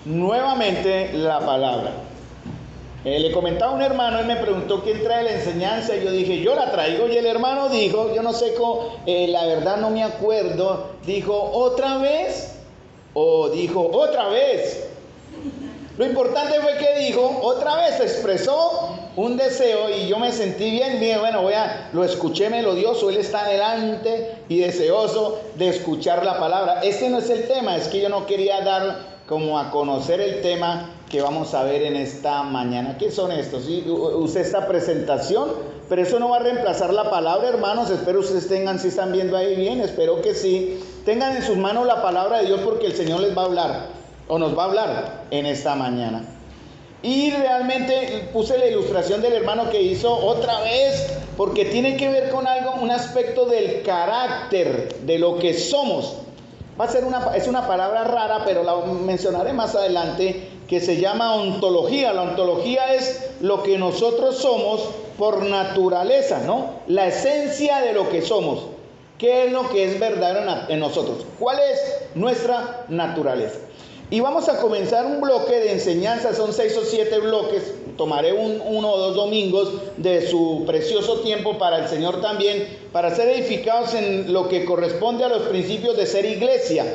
nuevamente la palabra. Le comentaba a un hermano, él me preguntó quién trae la enseñanza, y yo dije, yo la traigo, y el hermano dijo, yo no sé cómo, la verdad no me acuerdo, dijo, ¿otra vez? O dijo, ¿otra vez? Lo importante fue que dijo, otra vez, expresó un deseo, y yo me sentí bien, dije, bueno, lo escuché melodioso, él está adelante y deseoso de escuchar la palabra. Este no es el tema, es que yo no quería dar como a conocer el tema que vamos a ver en esta mañana. ¿Qué son estos? ¿Sí? Usé esta presentación, pero eso no va a reemplazar la palabra, hermanos. Espero ustedes tengan, si están viendo ahí bien, espero que sí, tengan en sus manos la palabra de Dios, porque el Señor les va a hablar, o nos va a hablar en esta mañana. Y realmente puse la ilustración del hermano que hizo otra vez, porque tiene que ver con algo, un aspecto del carácter, de lo que somos. Es una palabra rara, pero la mencionaré más adelante, que se llama ontología. La ontología es lo que nosotros somos por naturaleza, ¿no? La esencia de lo que somos. ¿Qué es lo que es verdadero en nosotros? ¿Cuál es nuestra naturaleza? Y vamos a comenzar un bloque de enseñanza, son 6 o 7 bloques. Tomaré uno o dos domingos de su precioso tiempo para el Señor también, para ser edificados en lo que corresponde a los principios de ser iglesia.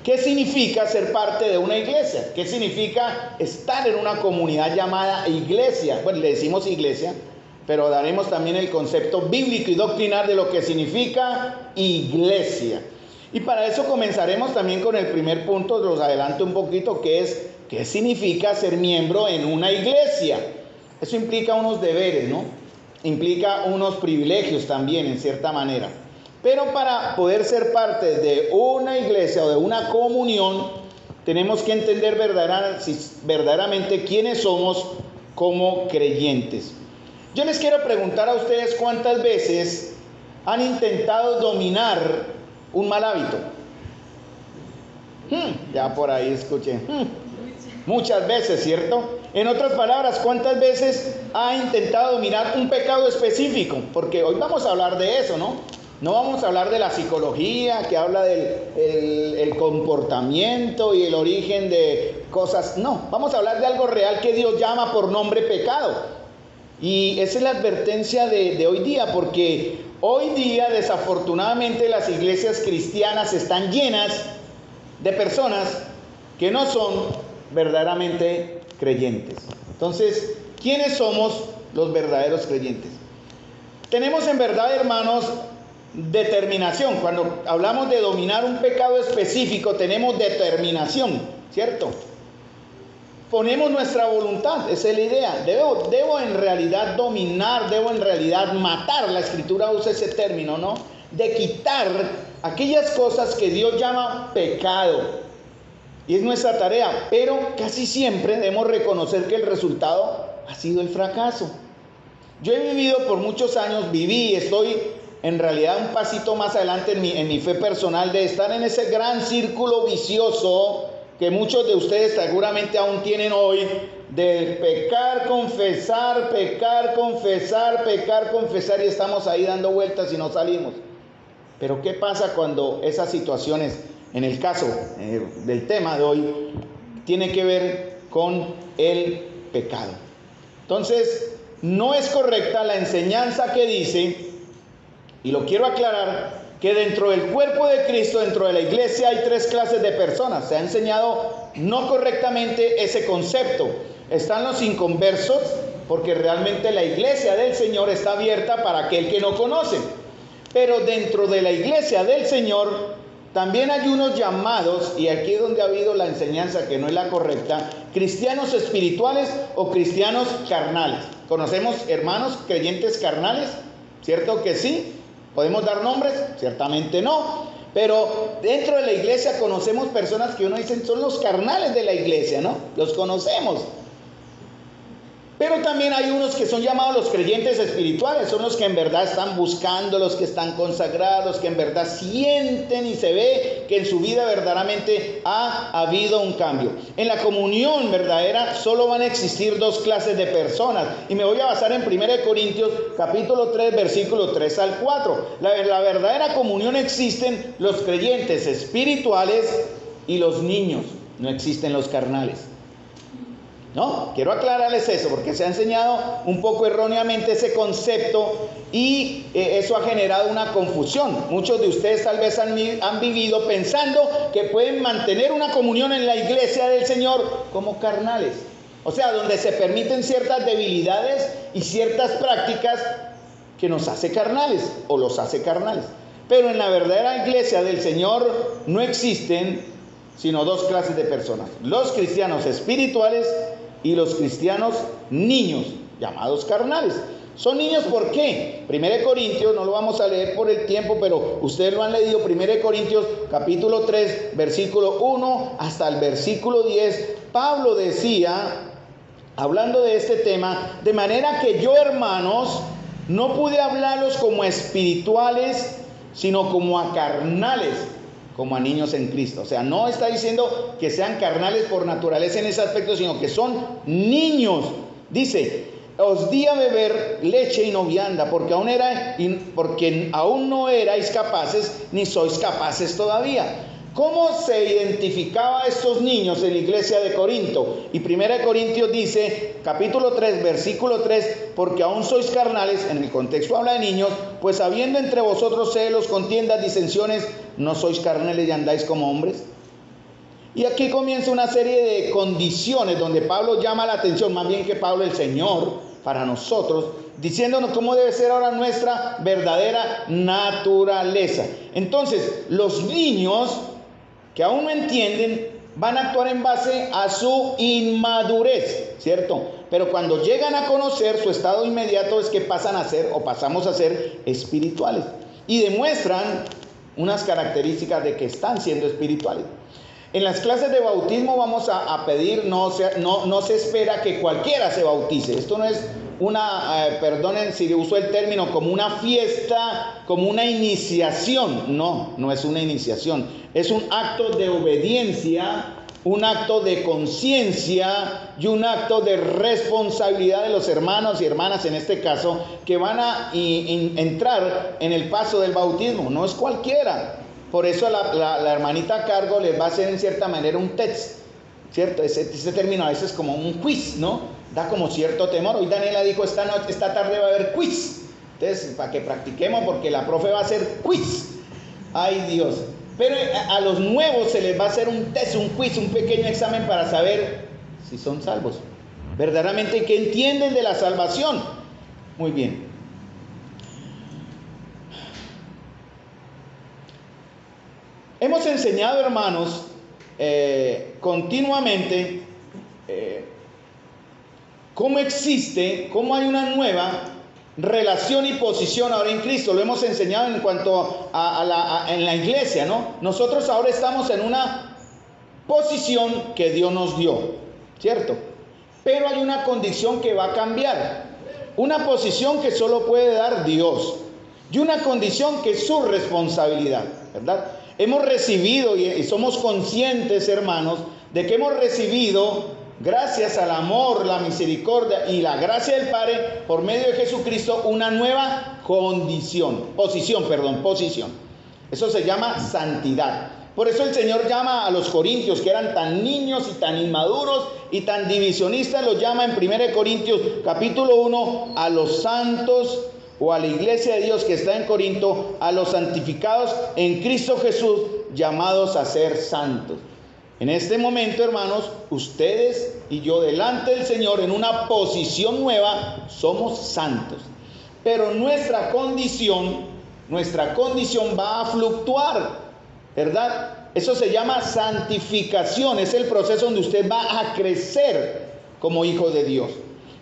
¿Qué significa ser parte de una iglesia? ¿Qué significa estar en una comunidad llamada iglesia? Bueno, le decimos iglesia, pero daremos también el concepto bíblico y doctrinal de lo que significa iglesia. Y para eso comenzaremos también con el primer punto, los adelanto un poquito, que es ¿qué significa ser miembro en una iglesia? Eso implica unos deberes, ¿no? Implica unos privilegios también, en cierta manera. Pero para poder ser parte de una iglesia o de una comunión, tenemos que entender verdaderamente quiénes somos como creyentes. Yo les quiero preguntar a ustedes cuántas veces han intentado dominar un mal hábito. Ya por ahí escuché. Muchas veces, ¿cierto? En otras palabras, ¿cuántas veces ha intentado dominar un pecado específico? Porque hoy vamos a hablar de eso, ¿no? No vamos a hablar de la psicología que habla del comportamiento y el origen de cosas. No, vamos a hablar de algo real que Dios llama por nombre pecado. Y esa es la advertencia de hoy día, porque hoy día desafortunadamente las iglesias cristianas están llenas de personas que no son verdaderamente creyentes. Entonces, ¿quiénes somos los verdaderos creyentes? Tenemos en verdad, hermanos, determinación. Cuando hablamos de dominar un pecado específico, tenemos determinación, ¿cierto? Ponemos nuestra voluntad, esa es la idea. Debo en realidad dominar, debo en realidad matar. La Escritura usa ese término, ¿no? De quitar aquellas cosas que Dios llama pecado. Y es nuestra tarea, pero casi siempre debemos reconocer que el resultado ha sido el fracaso. Yo he vivido por muchos años, y estoy en realidad un pasito más adelante en mi fe personal, de estar en ese gran círculo vicioso que muchos de ustedes seguramente aún tienen hoy, de pecar, confesar, pecar, confesar, pecar, confesar, y estamos ahí dando vueltas y no salimos. Pero ¿qué pasa cuando esas situaciones, en el caso del tema de hoy, tiene que ver con el pecado? Entonces, no es correcta la enseñanza que dice, y lo quiero aclarar, que dentro del cuerpo de Cristo, dentro de la iglesia, hay 3 clases de personas. Se ha enseñado no correctamente ese concepto. Están los inconversos, porque realmente la iglesia del Señor está abierta para aquel que no conoce. Pero dentro de la iglesia del Señor también hay unos llamados, y aquí es donde ha habido la enseñanza que no es la correcta, cristianos espirituales o cristianos carnales. ¿Conocemos hermanos creyentes carnales? ¿Cierto que sí? ¿Podemos dar nombres? Ciertamente no. Pero dentro de la iglesia conocemos personas que uno dice son los carnales de la iglesia, ¿no? Los conocemos. Pero también hay unos que son llamados los creyentes espirituales, son los que en verdad están buscando, los que están consagrados, los que en verdad sienten y se ve que en su vida verdaderamente ha habido un cambio. En la comunión verdadera solo van a existir 2 clases de personas, y me voy a basar en 1 Corintios capítulo 3 versículo 3 al 4. La verdadera comunión existen los creyentes espirituales y los niños, no existen los carnales. No, quiero aclararles eso porque se ha enseñado un poco erróneamente ese concepto y eso ha generado una confusión. Muchos de ustedes tal vez han vivido pensando que pueden mantener una comunión en la iglesia del Señor como carnales. O sea, donde se permiten ciertas debilidades y ciertas prácticas que nos hace carnales o los hace carnales. Pero en la verdadera iglesia del Señor no existen sino dos clases de personas: los cristianos espirituales y los cristianos niños, llamados carnales. Son niños, ¿por qué? 1 Corintios, no lo vamos a leer por el tiempo, pero ustedes lo han leído. 1 Corintios capítulo 3, versículo 1 hasta el versículo 10. Pablo decía, hablando de este tema: de manera que yo, hermanos, no pude hablarlos como a espirituales, sino como a carnales, como a niños en Cristo. O sea, no está diciendo que sean carnales por naturaleza en ese aspecto, sino que son niños. Dice: os di a beber leche y no vianda, porque aún no erais capaces, ni sois capaces todavía. ¿Cómo se identificaba a estos niños en la iglesia de Corinto? Y 1 Corintios dice, capítulo 3, versículo 3, porque aún sois carnales, en el contexto habla de niños, pues habiendo entre vosotros celos, contiendas, disensiones, ¿no sois carnales y andáis como hombres? Y aquí comienza una serie de condiciones donde Pablo llama la atención, más bien que Pablo, el Señor, para nosotros, diciéndonos cómo debe ser ahora nuestra verdadera naturaleza. Entonces, los niños que aún no entienden van a actuar en base a su inmadurez, ¿cierto? Pero cuando llegan a conocer, su estado inmediato es que pasan a ser o pasamos a ser espirituales y demuestran unas características de que están siendo espirituales. En las clases de bautismo vamos a pedir, no se espera que cualquiera se bautice. Esto no es perdonen si uso el término, como una fiesta, como una iniciación. No es una iniciación. Es un acto de obediencia, un acto de conciencia y un acto de responsabilidad de los hermanos y hermanas, en este caso, que van a entrar en el paso del bautismo. No es cualquiera. Por eso la hermanita a cargo les va a hacer en cierta manera un test, ¿cierto? Ese término a veces es como un quiz, ¿no? Da como cierto temor. Hoy Daniela dijo, esta tarde va a haber quiz. Entonces, para que practiquemos, porque la profe va a hacer quiz. Ay, Dios. Pero a los nuevos se les va a hacer un test, un quiz, un pequeño examen para saber si son salvos. Verdaderamente, ¿qué entienden de la salvación? Muy bien. Hemos enseñado, hermanos, continuamente cómo hay una nueva relación y posición ahora en Cristo. Lo hemos enseñado en cuanto en la iglesia, ¿no? Nosotros ahora estamos en una posición que Dios nos dio, ¿cierto? Pero hay una condición que va a cambiar. Una posición que solo puede dar Dios. Y una condición que es su responsabilidad, ¿verdad? Hemos recibido y somos conscientes, hermanos, de que hemos recibido, gracias al amor, la misericordia y la gracia del Padre, por medio de Jesucristo, una nueva posición. Eso se llama santidad. Por eso el Señor llama a los corintios, que eran tan niños y tan inmaduros y tan divisionistas, los llama en 1 Corintios capítulo 1 a los santos, o a la iglesia de Dios que está en Corinto, a los santificados en Cristo Jesús, llamados a ser santos. En este momento, hermanos, ustedes y yo delante del Señor, en una posición nueva, somos santos. Pero nuestra condición va a fluctuar, ¿verdad? Eso se llama santificación, es el proceso donde usted va a crecer como hijo de Dios.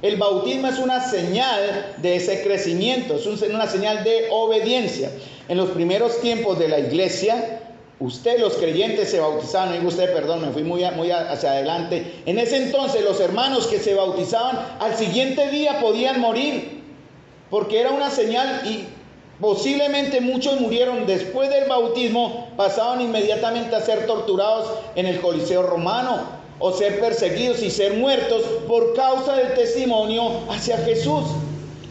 El bautismo es una señal de ese crecimiento, es una señal de obediencia. En los primeros tiempos de la iglesia, los creyentes se bautizaban, no digo usted, perdón, me fui muy hacia adelante. En ese entonces los hermanos que se bautizaban al siguiente día podían morir, porque era una señal y posiblemente muchos murieron después del bautismo, pasaban inmediatamente a ser torturados en el Coliseo romano, o ser perseguidos y ser muertos por causa del testimonio hacia Jesús.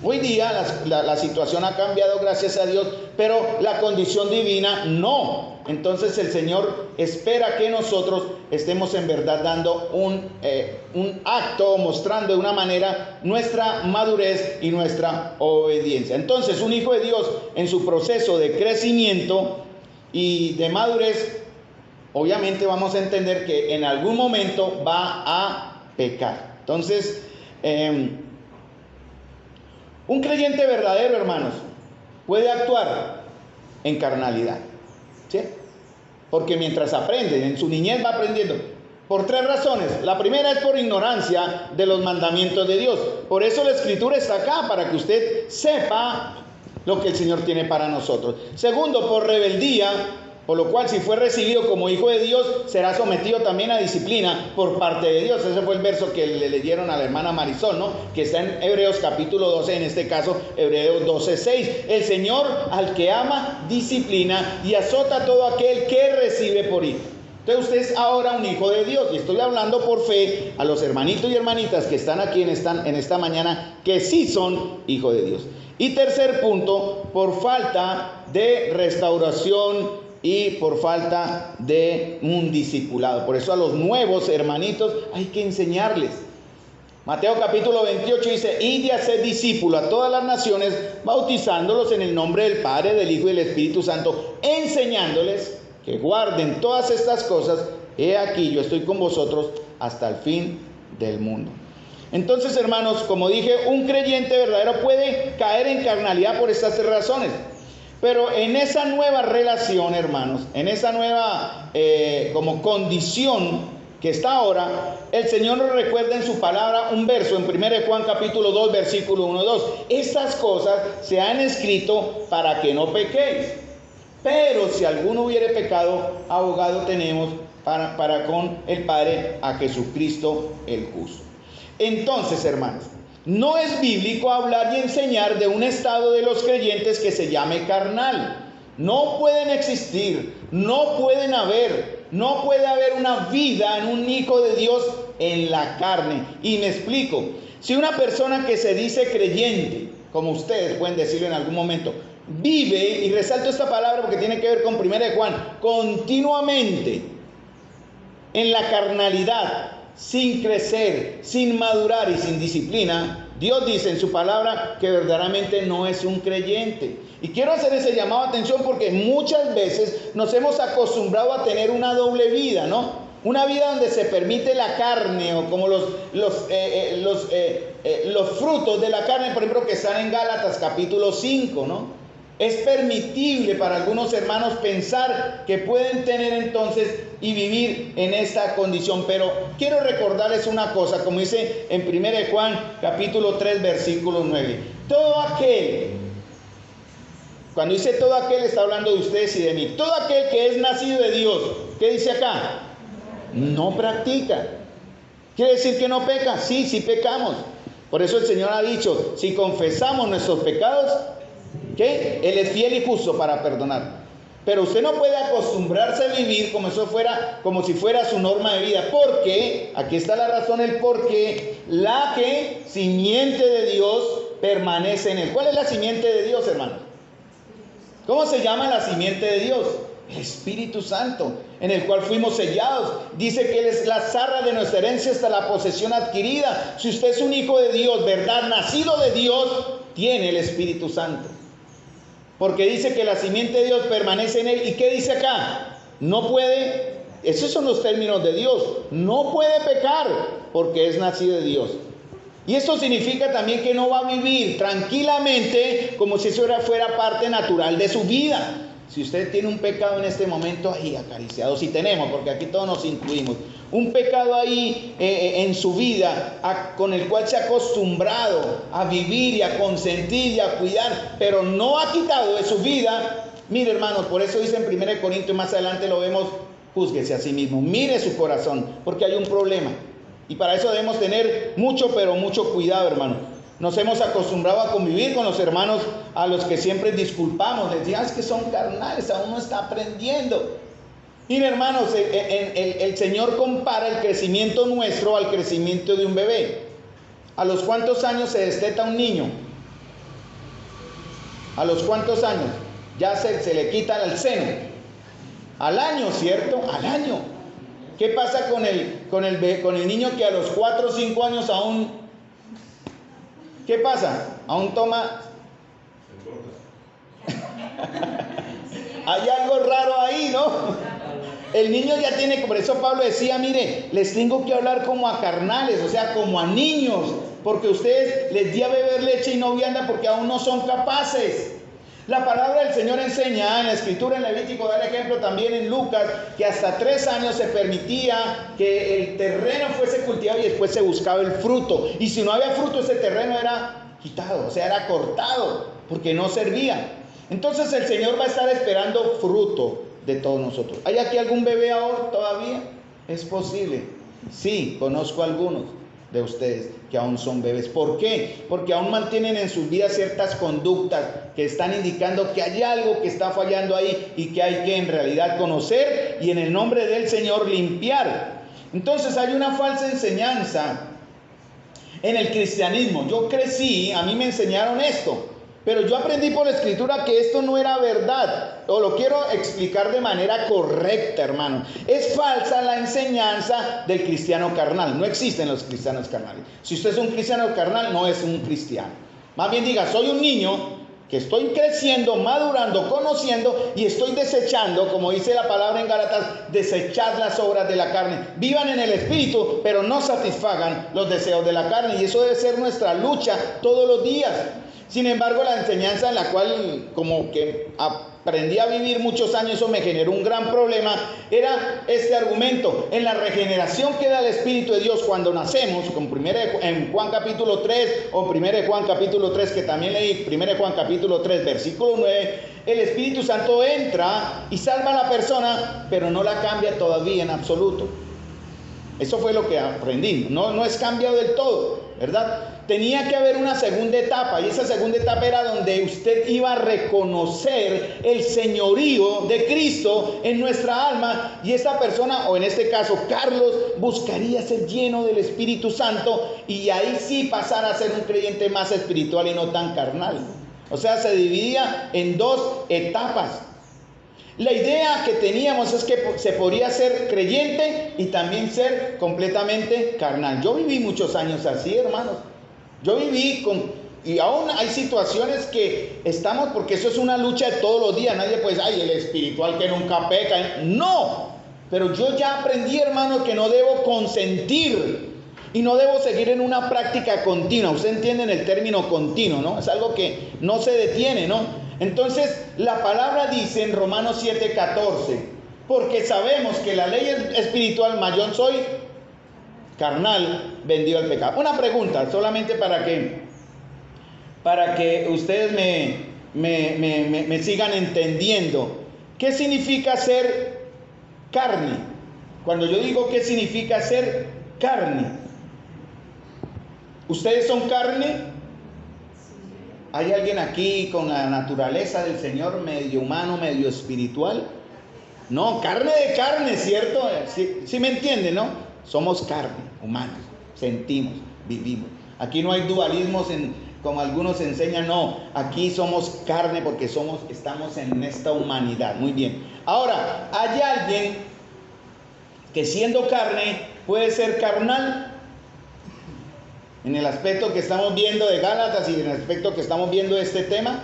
Hoy día la situación ha cambiado, gracias a Dios, pero la condición divina no. entonces el Señor espera que nosotros estemos en verdad dando un acto, mostrando de una manera nuestra madurez y nuestra obediencia. Entonces, un hijo de Dios en su proceso de crecimiento y de madurez, obviamente vamos a entender que en algún momento va a pecar. Entonces, un creyente verdadero, hermanos, puede actuar en carnalidad, ¿sí? Porque mientras aprende, en su niñez va aprendiendo, por 3 razones. La primera es por ignorancia de los mandamientos de Dios. Por eso la Escritura está acá, para que usted sepa lo que el Señor tiene para nosotros. Segundo, por rebeldía, por lo cual si fue recibido como hijo de Dios, será sometido también a disciplina por parte de Dios. Ese fue el verso que le leyeron a la hermana Marisol, ¿no? Que está en Hebreos capítulo 12, en este caso Hebreos 12:6. El Señor al que ama, disciplina y azota a todo aquel que recibe por hijo. Entonces usted es ahora un hijo de Dios, y estoy hablando por fe a los hermanitos y hermanitas que están aquí en esta mañana, que sí son hijos de Dios. Y tercer punto, por falta de restauración y por falta de un discipulado. Por eso a los nuevos hermanitos hay que enseñarles. Mateo capítulo 28 dice: id y haced discípulos a todas las naciones, bautizándolos en el nombre del Padre, del Hijo y del Espíritu Santo, enseñándoles que guarden todas estas cosas. He aquí, yo estoy con vosotros hasta el fin del mundo. Entonces, hermanos, como dije, un creyente verdadero puede caer en carnalidad por estas 3 razones. Pero en esa nueva relación, hermanos, en esa nueva como condición que está ahora, el Señor nos recuerda en su palabra un verso en 1 Juan capítulo 2, versículo 1-2. Estas cosas se han escrito para que no pequéis. Pero si alguno hubiere pecado, abogado tenemos para con el Padre, a Jesucristo el justo. Entonces, hermanos, no es bíblico hablar y enseñar de un estado de los creyentes que se llame carnal. No pueden existir, no puede haber una vida en un hijo de Dios en la carne. Y me explico. Si una persona que se dice creyente, como ustedes pueden decirlo en algún momento, vive, y resalto esta palabra porque tiene que ver con 1 Juan, continuamente en la carnalidad, sin crecer, sin madurar y sin disciplina, Dios dice en su palabra que verdaderamente no es un creyente. Y quiero hacer ese llamado de atención porque muchas veces nos hemos acostumbrado a tener una doble vida, ¿no? Una vida donde se permite la carne, o como los frutos de la carne, por ejemplo, que están en Gálatas capítulo 5, ¿no? Es permitible para algunos hermanos pensar que pueden tener entonces y vivir en esta condición. Pero quiero recordarles una cosa, como dice en 1 Juan capítulo 3 versículo 9. Todo aquel, cuando dice todo aquel, está hablando de ustedes y de mí. Todo aquel que es nacido de Dios, ¿qué dice acá? No practica. ¿Quiere decir que no peca? Sí, sí pecamos. Por eso el Señor ha dicho, si confesamos nuestros pecados, ¿qué? Él es fiel y justo para perdonar. Pero usted no puede acostumbrarse a vivir como si fuera su norma de vida. Porque, aquí está la razón, el porqué, la que simiente de Dios permanece en él. ¿Cuál es la simiente de Dios, hermano? ¿Cómo se llama la simiente de Dios? El Espíritu Santo, en el cual fuimos sellados. Dice que Él es la zarra de nuestra herencia hasta la posesión adquirida. Si usted es un hijo de Dios, ¿verdad? Nacido de Dios, tiene el Espíritu Santo. Porque dice que la simiente de Dios permanece en él. ¿Y qué dice acá? No puede, esos son los términos de Dios, no puede pecar porque es nacido de Dios. Y esto significa también que no va a vivir tranquilamente como si eso fuera parte natural de su vida. Si usted tiene un pecado en este momento, ahí acariciado, si tenemos, porque aquí todos nos incluimos, un pecado ahí en su vida con el cual se ha acostumbrado a vivir y a consentir y a cuidar, pero no ha quitado de su vida. Mire, hermanos, por eso dice en 1 Corintios, más adelante lo vemos, júzguese a sí mismo, mire su corazón, porque hay un problema. Y para eso debemos tener mucho, pero mucho cuidado, hermano. Nos hemos acostumbrado a convivir con los hermanos a los que siempre disculpamos. Les decimos, es que son carnales, aún no está aprendiendo. Miren, hermanos, el Señor compara el crecimiento nuestro al crecimiento de un bebé. ¿A los cuántos años se desteta un niño? ¿A los cuántos años? Ya se le quita el seno. Al año, ¿cierto? Al año. ¿Qué pasa con el niño que a los 4 o 5 años aún... ¿Qué pasa? Aún toma... Hay algo raro ahí, ¿no? El niño ya tiene, por eso Pablo decía, mire, les tengo que hablar como a carnales, o sea, como a niños, porque ustedes les di a beber leche y no vianda porque aún no son capaces. La palabra del Señor enseña en la Escritura, en Levítico, da el ejemplo también en Lucas, que hasta 3 años se permitía que el terreno fuese cultivado y después se buscaba el fruto. Y si no había fruto, ese terreno era quitado, o sea, era cortado, porque no servía. Entonces el Señor va a estar esperando fruto de todos nosotros. ¿Hay aquí algún bebé ahora todavía? Es posible. Sí, conozco algunos de ustedes que aún son bebés. ¿Por qué? Porque aún mantienen en sus vidas ciertas conductas que están indicando que hay algo que está fallando ahí y que hay que en realidad conocer y en el nombre del Señor limpiar. Entonces hay una falsa enseñanza en el cristianismo. Yo crecí, a mí me enseñaron esto, pero yo aprendí por la Escritura que esto no era verdad. O lo quiero explicar de manera correcta, hermano. Es falsa la enseñanza del cristiano carnal. No existen los cristianos carnales. Si usted es un cristiano carnal, no es un cristiano. Más bien diga, soy un niño que estoy creciendo, madurando, conociendo y estoy desechando, como dice la palabra en Gálatas, desechad las obras de la carne. Vivan en el Espíritu, pero no satisfagan los deseos de la carne. Y eso debe ser nuestra lucha todos los días. Sin embargo, la enseñanza en la cual como que aprendí a vivir muchos años, eso me generó un gran problema, era este argumento. En la regeneración que da el Espíritu de Dios cuando nacemos, en Juan capítulo 3 o 1 Juan capítulo 3, que también leí, 1 Juan capítulo 3, versículo 9, el Espíritu Santo entra y salva a la persona, pero no la cambia todavía en absoluto. Eso fue lo que aprendí, no es cambiado del todo, ¿verdad? Tenía que haber una segunda etapa, y esa segunda etapa era donde usted iba a reconocer el señorío de Cristo en nuestra alma, y esta persona, o en este caso Carlos, buscaría ser lleno del Espíritu Santo, y ahí sí pasar a ser un creyente más espiritual y no tan carnal. O sea, se dividía en 2 etapas. La idea que teníamos es que se podría ser creyente y también ser completamente carnal. Yo viví muchos años así, hermanos. Yo viví y aún hay situaciones que estamos, porque eso es una lucha de todos los días. Nadie puede decir, ay, el espiritual que nunca peca. No, pero yo ya aprendí, hermano, que no debo consentir y no debo seguir en una práctica continua. Usted entiende el término continuo, ¿no? Es algo que no se detiene, ¿no? Entonces, la palabra dice en Romanos 7:14, porque sabemos que la ley espiritual, mas yo soy carnal, vendido al pecado. Una pregunta, solamente para que ustedes me sigan entendiendo. ¿Qué significa ser carne? Cuando yo digo qué significa ser carne, ¿ustedes son carne? ¿Hay alguien aquí con la naturaleza del Señor, medio humano, medio espiritual? No, carne de carne, ¿cierto? Sí me entienden, ¿no? Somos carne, humanos, sentimos, vivimos. Aquí no hay dualismos como algunos enseñan, no. Aquí somos carne porque estamos en esta humanidad. Muy bien. Ahora, ¿hay alguien que siendo carne puede ser carnal? En el aspecto que estamos viendo de Gálatas y en el aspecto que estamos viendo de este tema,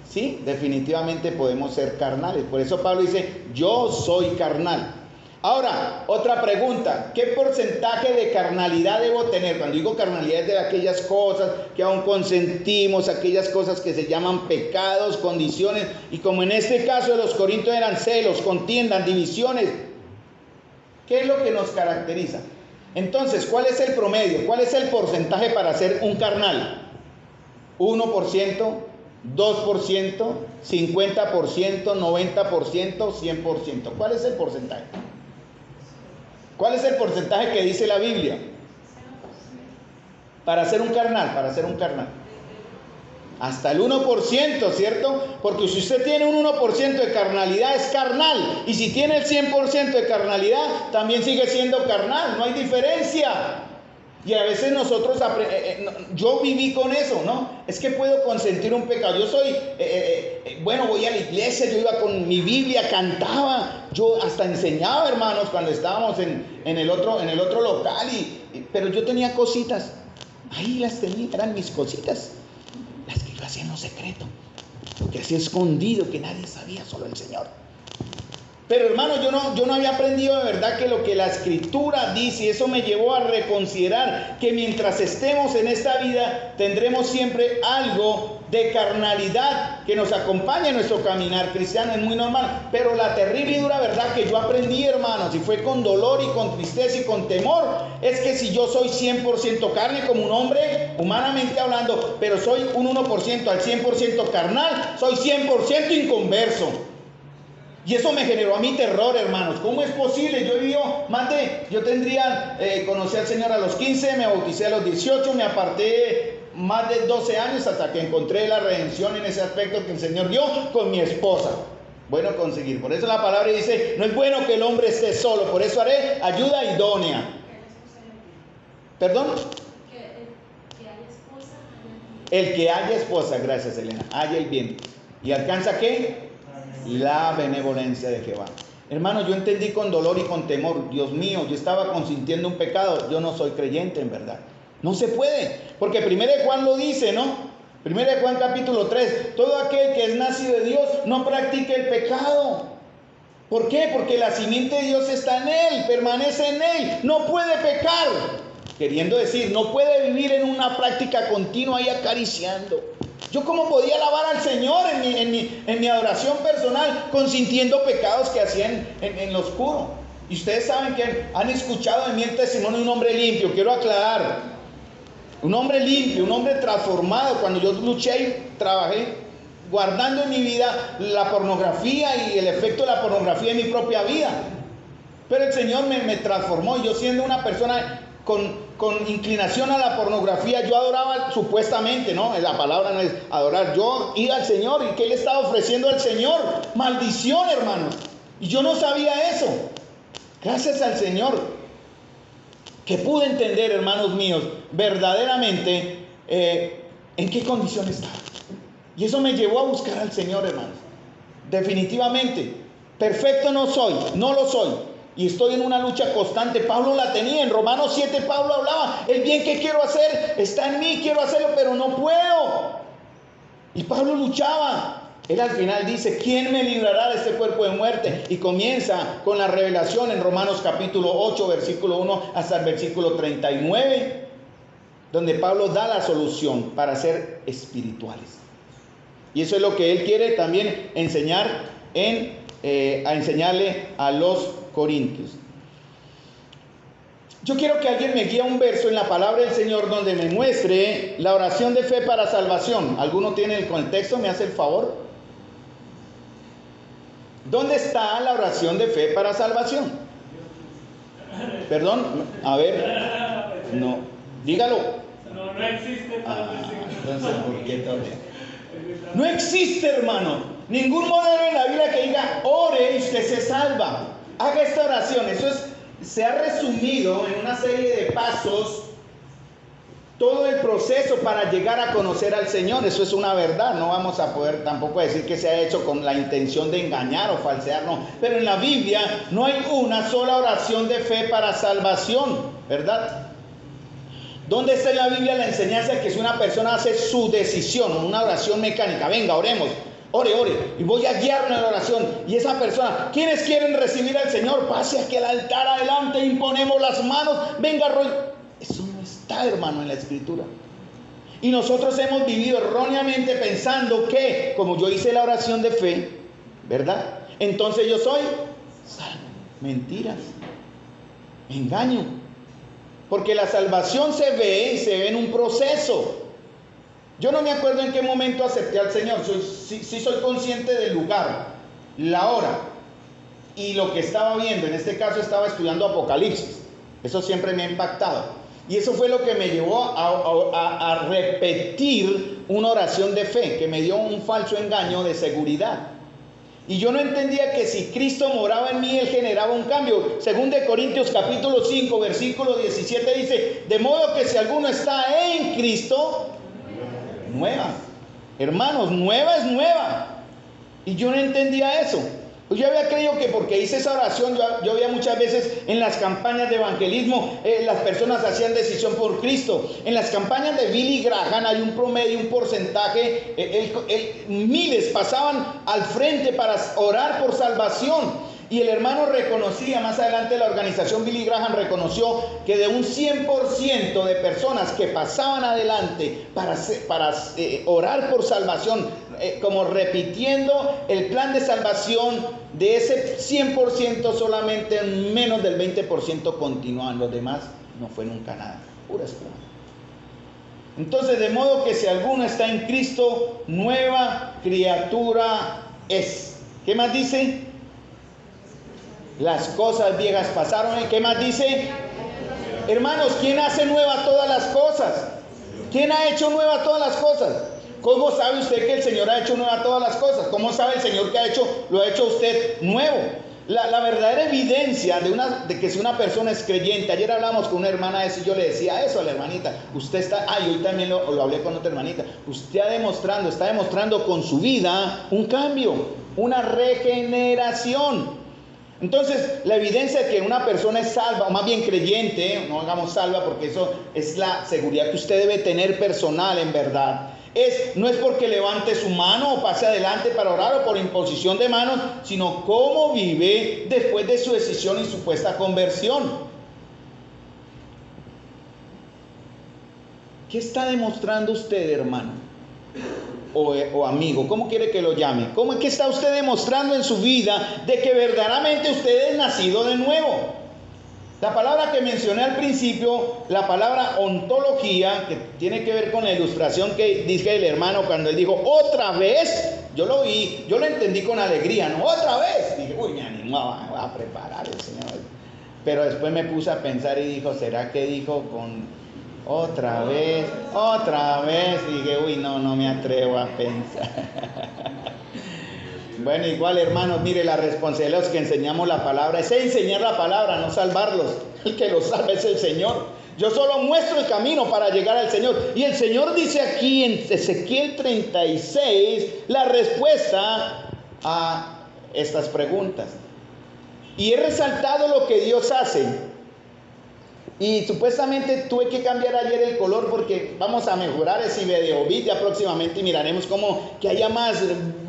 sí, definitivamente podemos ser carnales. Por eso Pablo dice, yo soy carnal. Ahora, otra pregunta, ¿qué porcentaje de carnalidad debo tener? Cuando digo carnalidad es de aquellas cosas que aún consentimos, aquellas cosas que se llaman pecados, condiciones, y como en este caso de los corintios eran celos, contiendas, divisiones. ¿Qué es lo que nos caracteriza? Entonces, ¿cuál es el promedio? ¿Cuál es el porcentaje para ser un carnal? 1%, 2%, 50%, 90%, 100%. ¿Cuál es el porcentaje? ¿Cuál es el porcentaje que dice la Biblia? Para ser un carnal, Hasta el 1%, ¿cierto? Porque si usted tiene un 1% de carnalidad, es carnal. Y si tiene el 100% de carnalidad, también sigue siendo carnal. No hay diferencia. Y a veces nosotros, yo viví con eso, ¿no? Es que puedo consentir un pecado. Yo soy, bueno, voy a la iglesia, yo iba con mi Biblia, cantaba, yo hasta enseñaba, hermanos, cuando estábamos en el otro local, pero yo tenía cositas, ahí las tenía, eran mis cositas, las que yo hacía en lo secreto, porque hacía escondido, que nadie sabía, solo el Señor. Pero hermano, yo no había aprendido de verdad que lo que la Escritura dice, y eso me llevó a reconsiderar que mientras estemos en esta vida tendremos siempre algo de carnalidad que nos acompaña en nuestro caminar cristiano, es muy normal. Pero la terrible y dura verdad que yo aprendí, hermanos, y fue con dolor y con tristeza y con temor, es que si yo soy 100% carne como un hombre, humanamente hablando, pero soy un 1% al 100% carnal, soy 100% inconverso. Y eso me generó a mí terror, hermanos. ¿Cómo es posible? Conocí al Señor a los 15, me bauticé a los 18, me aparté más de 12 años hasta que encontré la redención en ese aspecto que el Señor dio con mi esposa. Bueno conseguir. Por eso la palabra dice, no es bueno que el hombre esté solo, por eso haré ayuda idónea. ¿Perdón? El que haya esposa, gracias Elena, haya el bien. ¿Y alcanza qué? La benevolencia de Jehová. Hermano, yo entendí con dolor y con temor, Dios mío, yo estaba consintiendo un pecado, yo no soy creyente en verdad. No se puede, porque 1 Juan lo dice, ¿no? 1 Juan capítulo 3, todo aquel que es nacido de Dios no practique el pecado. ¿Por qué? Porque la simiente de Dios está en él, permanece en él, no puede pecar. Queriendo decir, no puede vivir en una práctica continua y acariciando. ¿Yo cómo podía alabar al Señor en mi adoración personal, consintiendo pecados que hacían en lo oscuro? Y ustedes saben que han escuchado de mí el testimonio de un hombre limpio. Quiero aclarar, un hombre limpio, un hombre transformado. Cuando yo luché y trabajé guardando en mi vida la pornografía y el efecto de la pornografía en mi propia vida. Pero el Señor me transformó, y yo siendo una persona con inclinación a la pornografía, yo adoraba supuestamente, ¿no? La palabra no es adorar, yo iba al Señor, y ¿qué le estaba ofreciendo al Señor? Maldición, hermanos. Y yo no sabía eso. Gracias al Señor que pude entender, hermanos míos, verdaderamente en qué condición estaba. Y eso me llevó a buscar al Señor, hermanos. Definitivamente, perfecto no soy, no lo soy. Y estoy en una lucha constante. Pablo la tenía. En Romanos 7 Pablo hablaba, el bien que quiero hacer está en mí, quiero hacerlo, pero no puedo. Y Pablo luchaba. Él al final dice, ¿quién me librará de este cuerpo de muerte? Y comienza con la revelación en Romanos capítulo 8, versículo 1 hasta el versículo 39, donde Pablo da la solución para ser espirituales. Y eso es lo que él quiere también enseñar a enseñarle a los corintios. Yo quiero que alguien me guíe a un verso en la palabra del Señor donde me muestre la oración de fe para salvación. ¿Alguno tiene el contexto? ¿Me hace el favor? ¿Dónde está la oración de fe para salvación? Perdón, a ver, no, dígalo. No existe. Entonces, ¿por qué todavía? No existe, hermano, ningún modelo en la Biblia que diga, ore y usted se salva. Haga esta oración. Se ha resumido en una serie de pasos todo el proceso para llegar a conocer al Señor. Eso es una verdad. No vamos a poder tampoco decir que se ha hecho con la intención de engañar o falsear, no. Pero en la Biblia no hay una sola oración de fe para salvación, ¿verdad? ¿Dónde está en la Biblia la enseñanza de que si una persona hace su decisión, una oración mecánica, venga, oremos, ore, y voy a guiarme en la oración, y esa persona, ¿quiénes quieren recibir al Señor? Pase aquí al altar adelante, imponemos las manos, venga, eso no está, hermano, en la Escritura. Y nosotros hemos vivido erróneamente pensando que, como yo hice la oración de fe, ¿verdad? Entonces yo soy salvo. Mentiras, engaño. Porque la salvación se ve en un proceso. Yo no me acuerdo en qué momento acepté al Señor. Sí soy consciente del lugar, la hora y lo que estaba viendo. En este caso estaba estudiando Apocalipsis. Eso siempre me ha impactado. Y eso fue lo que me llevó a repetir una oración de fe, que me dio un falso engaño de seguridad. Y yo no entendía que si Cristo moraba en mí, Él generaba un cambio. Según de Corintios capítulo 5, versículo 17 dice, de modo que si alguno está en Cristo, nueva. Hermanos, nueva es nueva. Y yo no entendía eso. Pues yo había creído que porque hice esa oración, yo veía muchas veces en las campañas de evangelismo, las personas hacían decisión por Cristo. En las campañas de Billy Graham hay un promedio, un porcentaje, miles pasaban al frente para orar por salvación. Y el hermano reconocía, más adelante la organización Billy Graham reconoció que de un 100% de personas que pasaban adelante para orar por salvación, como repitiendo el plan de salvación, de ese 100% solamente menos del 20% continúan. Los demás no fue nunca nada, pura espuma. Entonces, de modo que si alguno está en Cristo, nueva criatura es. ¿Qué más dice? Las cosas viejas pasaron. ¿Qué más dice? Hermanos, ¿quién hace nueva todas las cosas? ¿Quién ha hecho nueva todas las cosas? ¿Cómo sabe usted que el Señor ha hecho nueva todas las cosas? ¿Cómo sabe el Señor que lo ha hecho usted nuevo? La verdadera evidencia de que si una persona es creyente, ayer hablamos con una hermana de eso y yo le decía eso a la hermanita, usted está, y hoy también lo hablé con otra hermanita, usted está demostrando con su vida un cambio, una regeneración. Entonces, la evidencia de que una persona es salva, o más bien creyente, no hagamos salva porque eso es la seguridad que usted debe tener personal en verdad. No es porque levante su mano o pase adelante para orar o por imposición de manos, sino cómo vive después de su decisión y supuesta conversión. ¿Qué está demostrando usted, hermano? O amigo, ¿cómo quiere que lo llame? ¿Qué está usted demostrando en su vida de que verdaderamente usted es nacido de nuevo? La palabra que mencioné al principio, la palabra ontología, que tiene que ver con la ilustración que dije el hermano cuando él dijo otra vez, yo lo vi, yo lo entendí con alegría, ¿no? Otra vez. Dije, uy, me animó a preparar el Señor. Pero después me puse a pensar y dijo, ¿será que dijo con otra vez? Dije, uy, no me atrevo a pensar. Bueno, igual, hermanos, mire, la responsabilidad de los que enseñamos la palabra es enseñar la palabra, no salvarlos. El que los salva es el Señor. Yo solo muestro el camino para llegar al Señor. Y el Señor dice aquí en Ezequiel 36 la respuesta a estas preguntas. Y he resaltado lo que Dios hace. Y supuestamente tuve que cambiar ayer el color porque vamos a mejorar ese video ya próximamente y miraremos cómo que haya más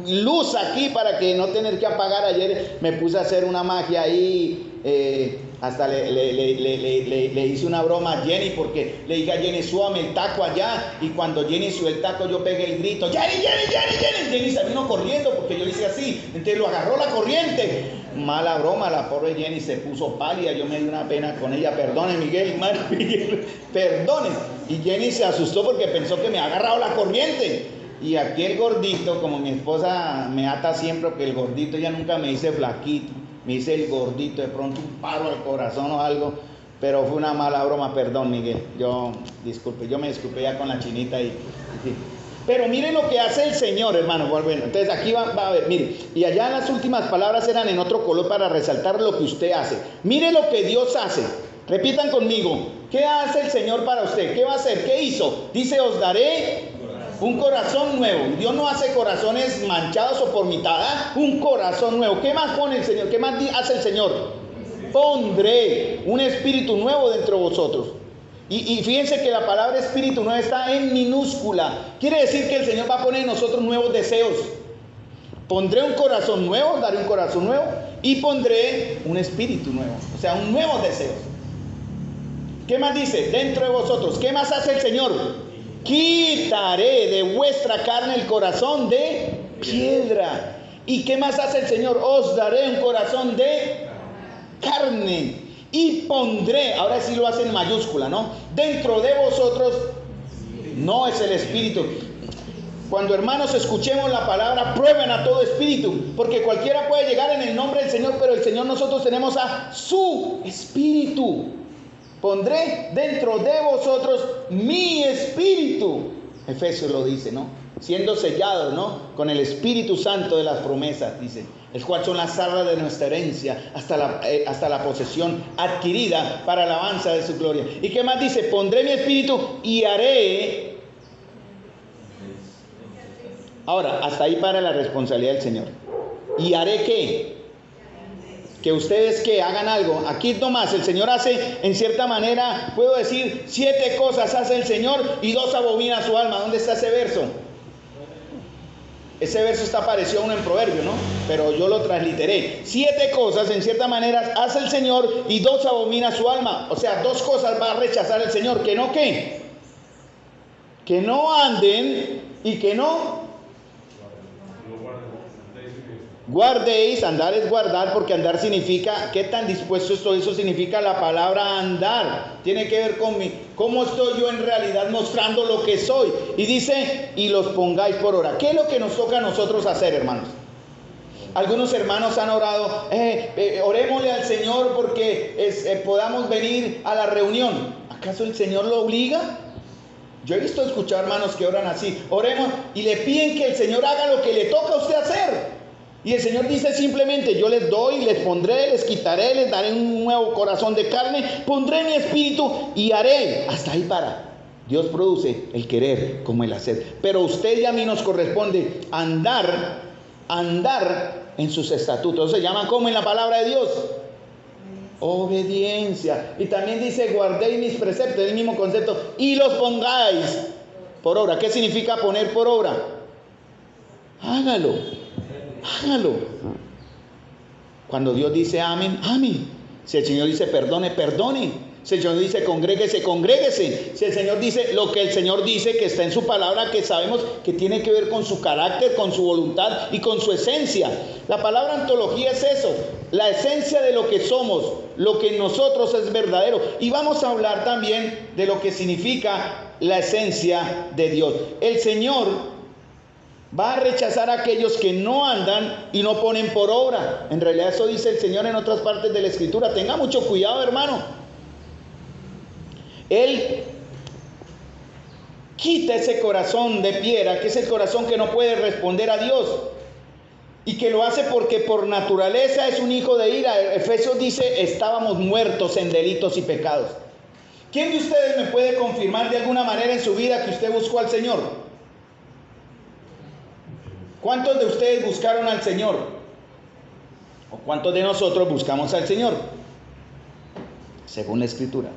luz aquí para que no tener que apagar. Ayer me puse a hacer una magia ahí, hasta le hice una broma a Jenny porque le dije a Jenny, súbame el taco allá, y cuando Jenny subió el taco yo pegué el grito, Jenny se vino corriendo porque yo hice así, entonces lo agarró la corriente. Mala broma, la pobre Jenny se puso pálida, yo me di una pena con ella, perdone Miguel, hermano Miguel, perdone. Y Jenny se asustó porque pensó que me había agarrado la corriente. Y aquí el gordito, como mi esposa me ata siempre, que el gordito, ella nunca me dice flaquito, me dice el gordito, de pronto un paro al corazón o algo, pero fue una mala broma, perdón Miguel, yo me disculpé ya con la chinita y pero mire lo que hace el Señor, hermano. Bueno, entonces aquí va a ver, mire, y allá las últimas palabras eran en otro color para resaltar lo que usted hace. Mire lo que Dios hace. Repitan conmigo, ¿qué hace el Señor para usted? ¿Qué va a hacer? ¿Qué hizo? Dice, os daré un corazón nuevo. Dios no hace corazones manchados o por mitad, un corazón nuevo. ¿Qué más pone el Señor? ¿Qué más hace el Señor? Pondré un espíritu nuevo dentro de vosotros. Y fíjense que la palabra espíritu nuevo está en minúscula. Quiere decir que el Señor va a poner en nosotros nuevos deseos. Pondré un corazón nuevo, daré un corazón nuevo y pondré un espíritu nuevo. O sea, un nuevo deseo. ¿Qué más dice? Dentro de vosotros. ¿Qué más hace el Señor? Quitaré de vuestra carne el corazón de piedra. ¿Y qué más hace el Señor? Os daré un corazón de carne. Y pondré, ahora sí lo hace en mayúscula, ¿no? Dentro de vosotros, no es el espíritu. Cuando, hermanos, escuchemos la palabra, prueben a todo espíritu, porque cualquiera puede llegar en el nombre del Señor, pero el Señor, nosotros tenemos a su espíritu. Pondré dentro de vosotros mi espíritu. Efesios lo dice, ¿no? Siendo sellados, ¿no? Con el Espíritu Santo de las promesas, dice. el cual son las arras de nuestra herencia, hasta la posesión adquirida para alabanza de su gloria. ¿Y qué más dice? Pondré mi espíritu y haré. Ahora, hasta ahí para la responsabilidad del Señor. ¿Y haré qué? Que ustedes que hagan algo. Aquí nomás el Señor hace, en cierta manera, puedo decir, 7 cosas hace el Señor y 2 abomina su alma. ¿Dónde está ese verso? Ese verso está parecido a uno en Proverbio, ¿no? Pero yo lo transliteré. 7 cosas, en cierta manera, hace el Señor y 2 abomina su alma. O sea, 2 cosas va a rechazar el Señor. ¿Que no qué? Que no anden y que no guardéis. Andar es guardar, porque andar significa qué tan dispuesto estoy. Eso significa la palabra andar. Tiene que ver con cómo estoy yo en realidad mostrando lo que soy. Y dice, y los pongáis por obra. ¿Qué es lo que nos toca a nosotros hacer, hermanos? Algunos hermanos han orado, orémosle al Señor porque podamos venir a la reunión. ¿Acaso el Señor lo obliga? Yo he visto escuchar hermanos que oran así, oremos y le piden que el Señor haga lo que le toca a usted hacer. Y el Señor dice simplemente, yo les doy, les pondré, les quitaré, les daré un nuevo corazón de carne, pondré mi espíritu y haré. Hasta ahí para. Dios produce el querer como el hacer. Pero a usted y a mí nos corresponde andar en sus estatutos. Se llaman como en la palabra de Dios. Obediencia. Y también dice, guardéis mis preceptos, el mismo concepto, y los pongáis por obra. ¿Qué significa poner por obra? Hágalo. Cuando Dios dice amén, amén. Si el Señor dice perdone, perdone. Si el Señor dice congréguese, congréguese. Si el Señor dice lo que el Señor dice, que está en su palabra, que sabemos que tiene que ver con su carácter, con su voluntad y con su esencia. La palabra ontología es eso, la esencia de lo que somos, lo que en nosotros es verdadero. Y vamos a hablar también de lo que significa la esencia de Dios. El Señor va a rechazar a aquellos que no andan y no ponen por obra. En realidad eso dice el Señor en otras partes de la Escritura. Tenga mucho cuidado, hermano. Él quita ese corazón de piedra, que es el corazón que no puede responder a Dios. Y que lo hace porque por naturaleza es un hijo de ira. Efesios dice, estábamos muertos en delitos y pecados. ¿Quién de ustedes me puede confirmar de alguna manera en su vida que usted buscó al Señor? ¿Cuántos de ustedes buscaron al Señor? ¿O cuántos de nosotros buscamos al Señor? Según la Escritura.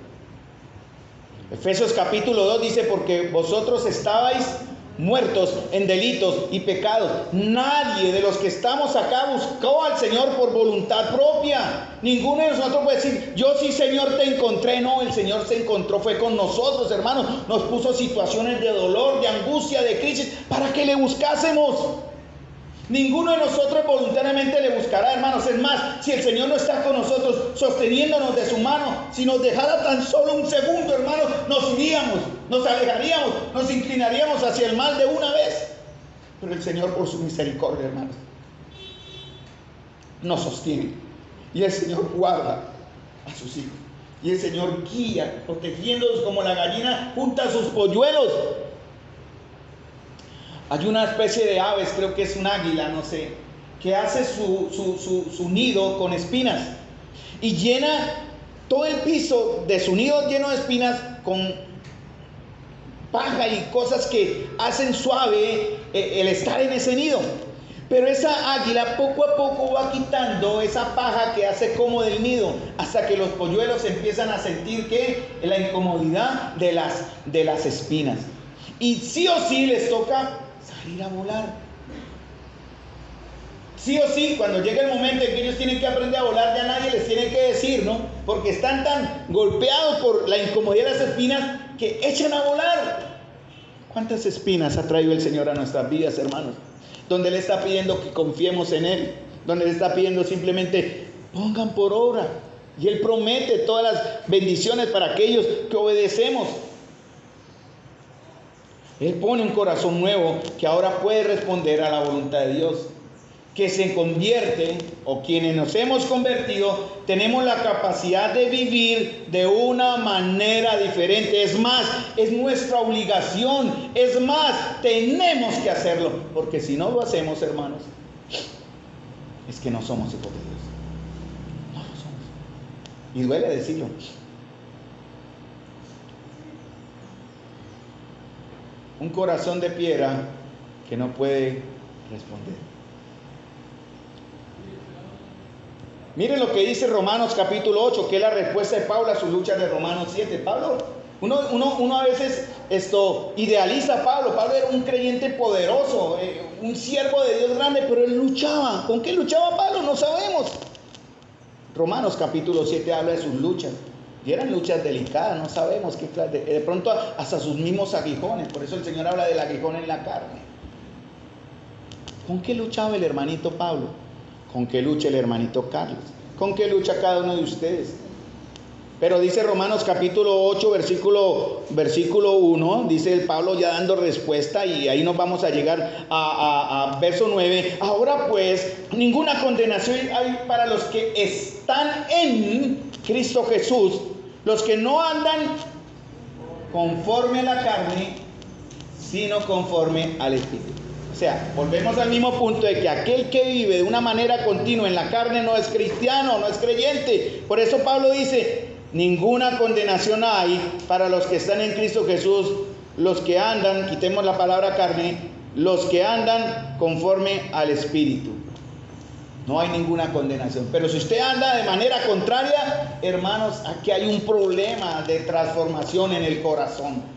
Efesios capítulo 2 dice, porque vosotros estabais muertos en delitos y pecados. Nadie de los que estamos acá buscó al Señor por voluntad propia. Ninguno de nosotros puede decir, yo sí, Señor, te encontré. No, el Señor se encontró, fue con nosotros, hermanos. Nos puso situaciones de dolor, de angustia, de crisis, para que le buscásemos. Ninguno de nosotros voluntariamente le buscará, hermanos. Es más, si el Señor no está con nosotros, sosteniéndonos de su mano, si nos dejara tan solo un segundo, hermanos, nos iríamos, nos alejaríamos, nos inclinaríamos hacia el mal de una vez. Pero el Señor, por su misericordia, hermanos, nos sostiene. Y el Señor guarda a sus hijos. Y el Señor guía, protegiéndolos como la gallina junta a sus polluelos. Hay una especie de aves, creo que es un águila, no sé, que hace su nido con espinas y llena todo el piso de su nido lleno de espinas con paja y cosas que hacen suave el estar en ese nido. Pero esa águila poco a poco va quitando esa paja que hace cómodo el nido, hasta que los polluelos empiezan a sentir que la incomodidad de las espinas. Y sí o sí les toca salir a volar. Sí o sí, cuando llega el momento en que ellos tienen que aprender a volar, ya nadie les tiene que decir, ¿no? Porque están tan golpeados por la incomodidad de las espinas que echan a volar. ¿Cuántas espinas ha traído el Señor a nuestras vidas, hermanos? Donde Él está pidiendo que confiemos en Él, donde Él está pidiendo simplemente pongan por obra. Y Él promete todas las bendiciones para aquellos que obedecemos. Él pone un corazón nuevo que ahora puede responder a la voluntad de Dios, que se convierte, o quienes nos hemos convertido, tenemos la capacidad de vivir de una manera diferente. Es más, es nuestra obligación. Es más, tenemos que hacerlo, porque si no lo hacemos, hermanos, es que no somos hijos de Dios. No lo somos. Y duele decirlo. Un corazón de piedra que no puede responder. Miren lo que dice Romanos capítulo 8, que es la respuesta de Pablo a su lucha de Romanos 7. Pablo, uno a veces idealiza a Pablo. Pablo era un creyente poderoso, un siervo de Dios grande, pero él luchaba. ¿Con qué luchaba Pablo? No sabemos. Romanos capítulo 7 habla de sus luchas. Y eran luchas delicadas, no sabemos qué clase. De pronto hasta sus mismos aguijones. Por eso el Señor habla del aguijón en la carne. ¿Con qué luchaba el hermanito Pablo? ¿Con qué lucha el hermanito Carlos? ¿Con qué lucha cada uno de ustedes? Pero dice Romanos capítulo 8, versículo 1, dice el Pablo ya dando respuesta, y ahí nos vamos a llegar a verso 9. Ahora pues, ninguna condenación hay para los que están en Cristo Jesús, los que no andan conforme a la carne, sino conforme al Espíritu. O sea, volvemos al mismo punto de que aquel que vive de una manera continua en la carne no es cristiano, no es creyente. Por eso Pablo dice, ninguna condenación hay para los que están en Cristo Jesús, los que andan, quitemos la palabra carne, los que andan conforme al Espíritu. No hay ninguna condenación. Pero si usted anda de manera contraria, hermanos, aquí hay un problema de transformación en el corazón.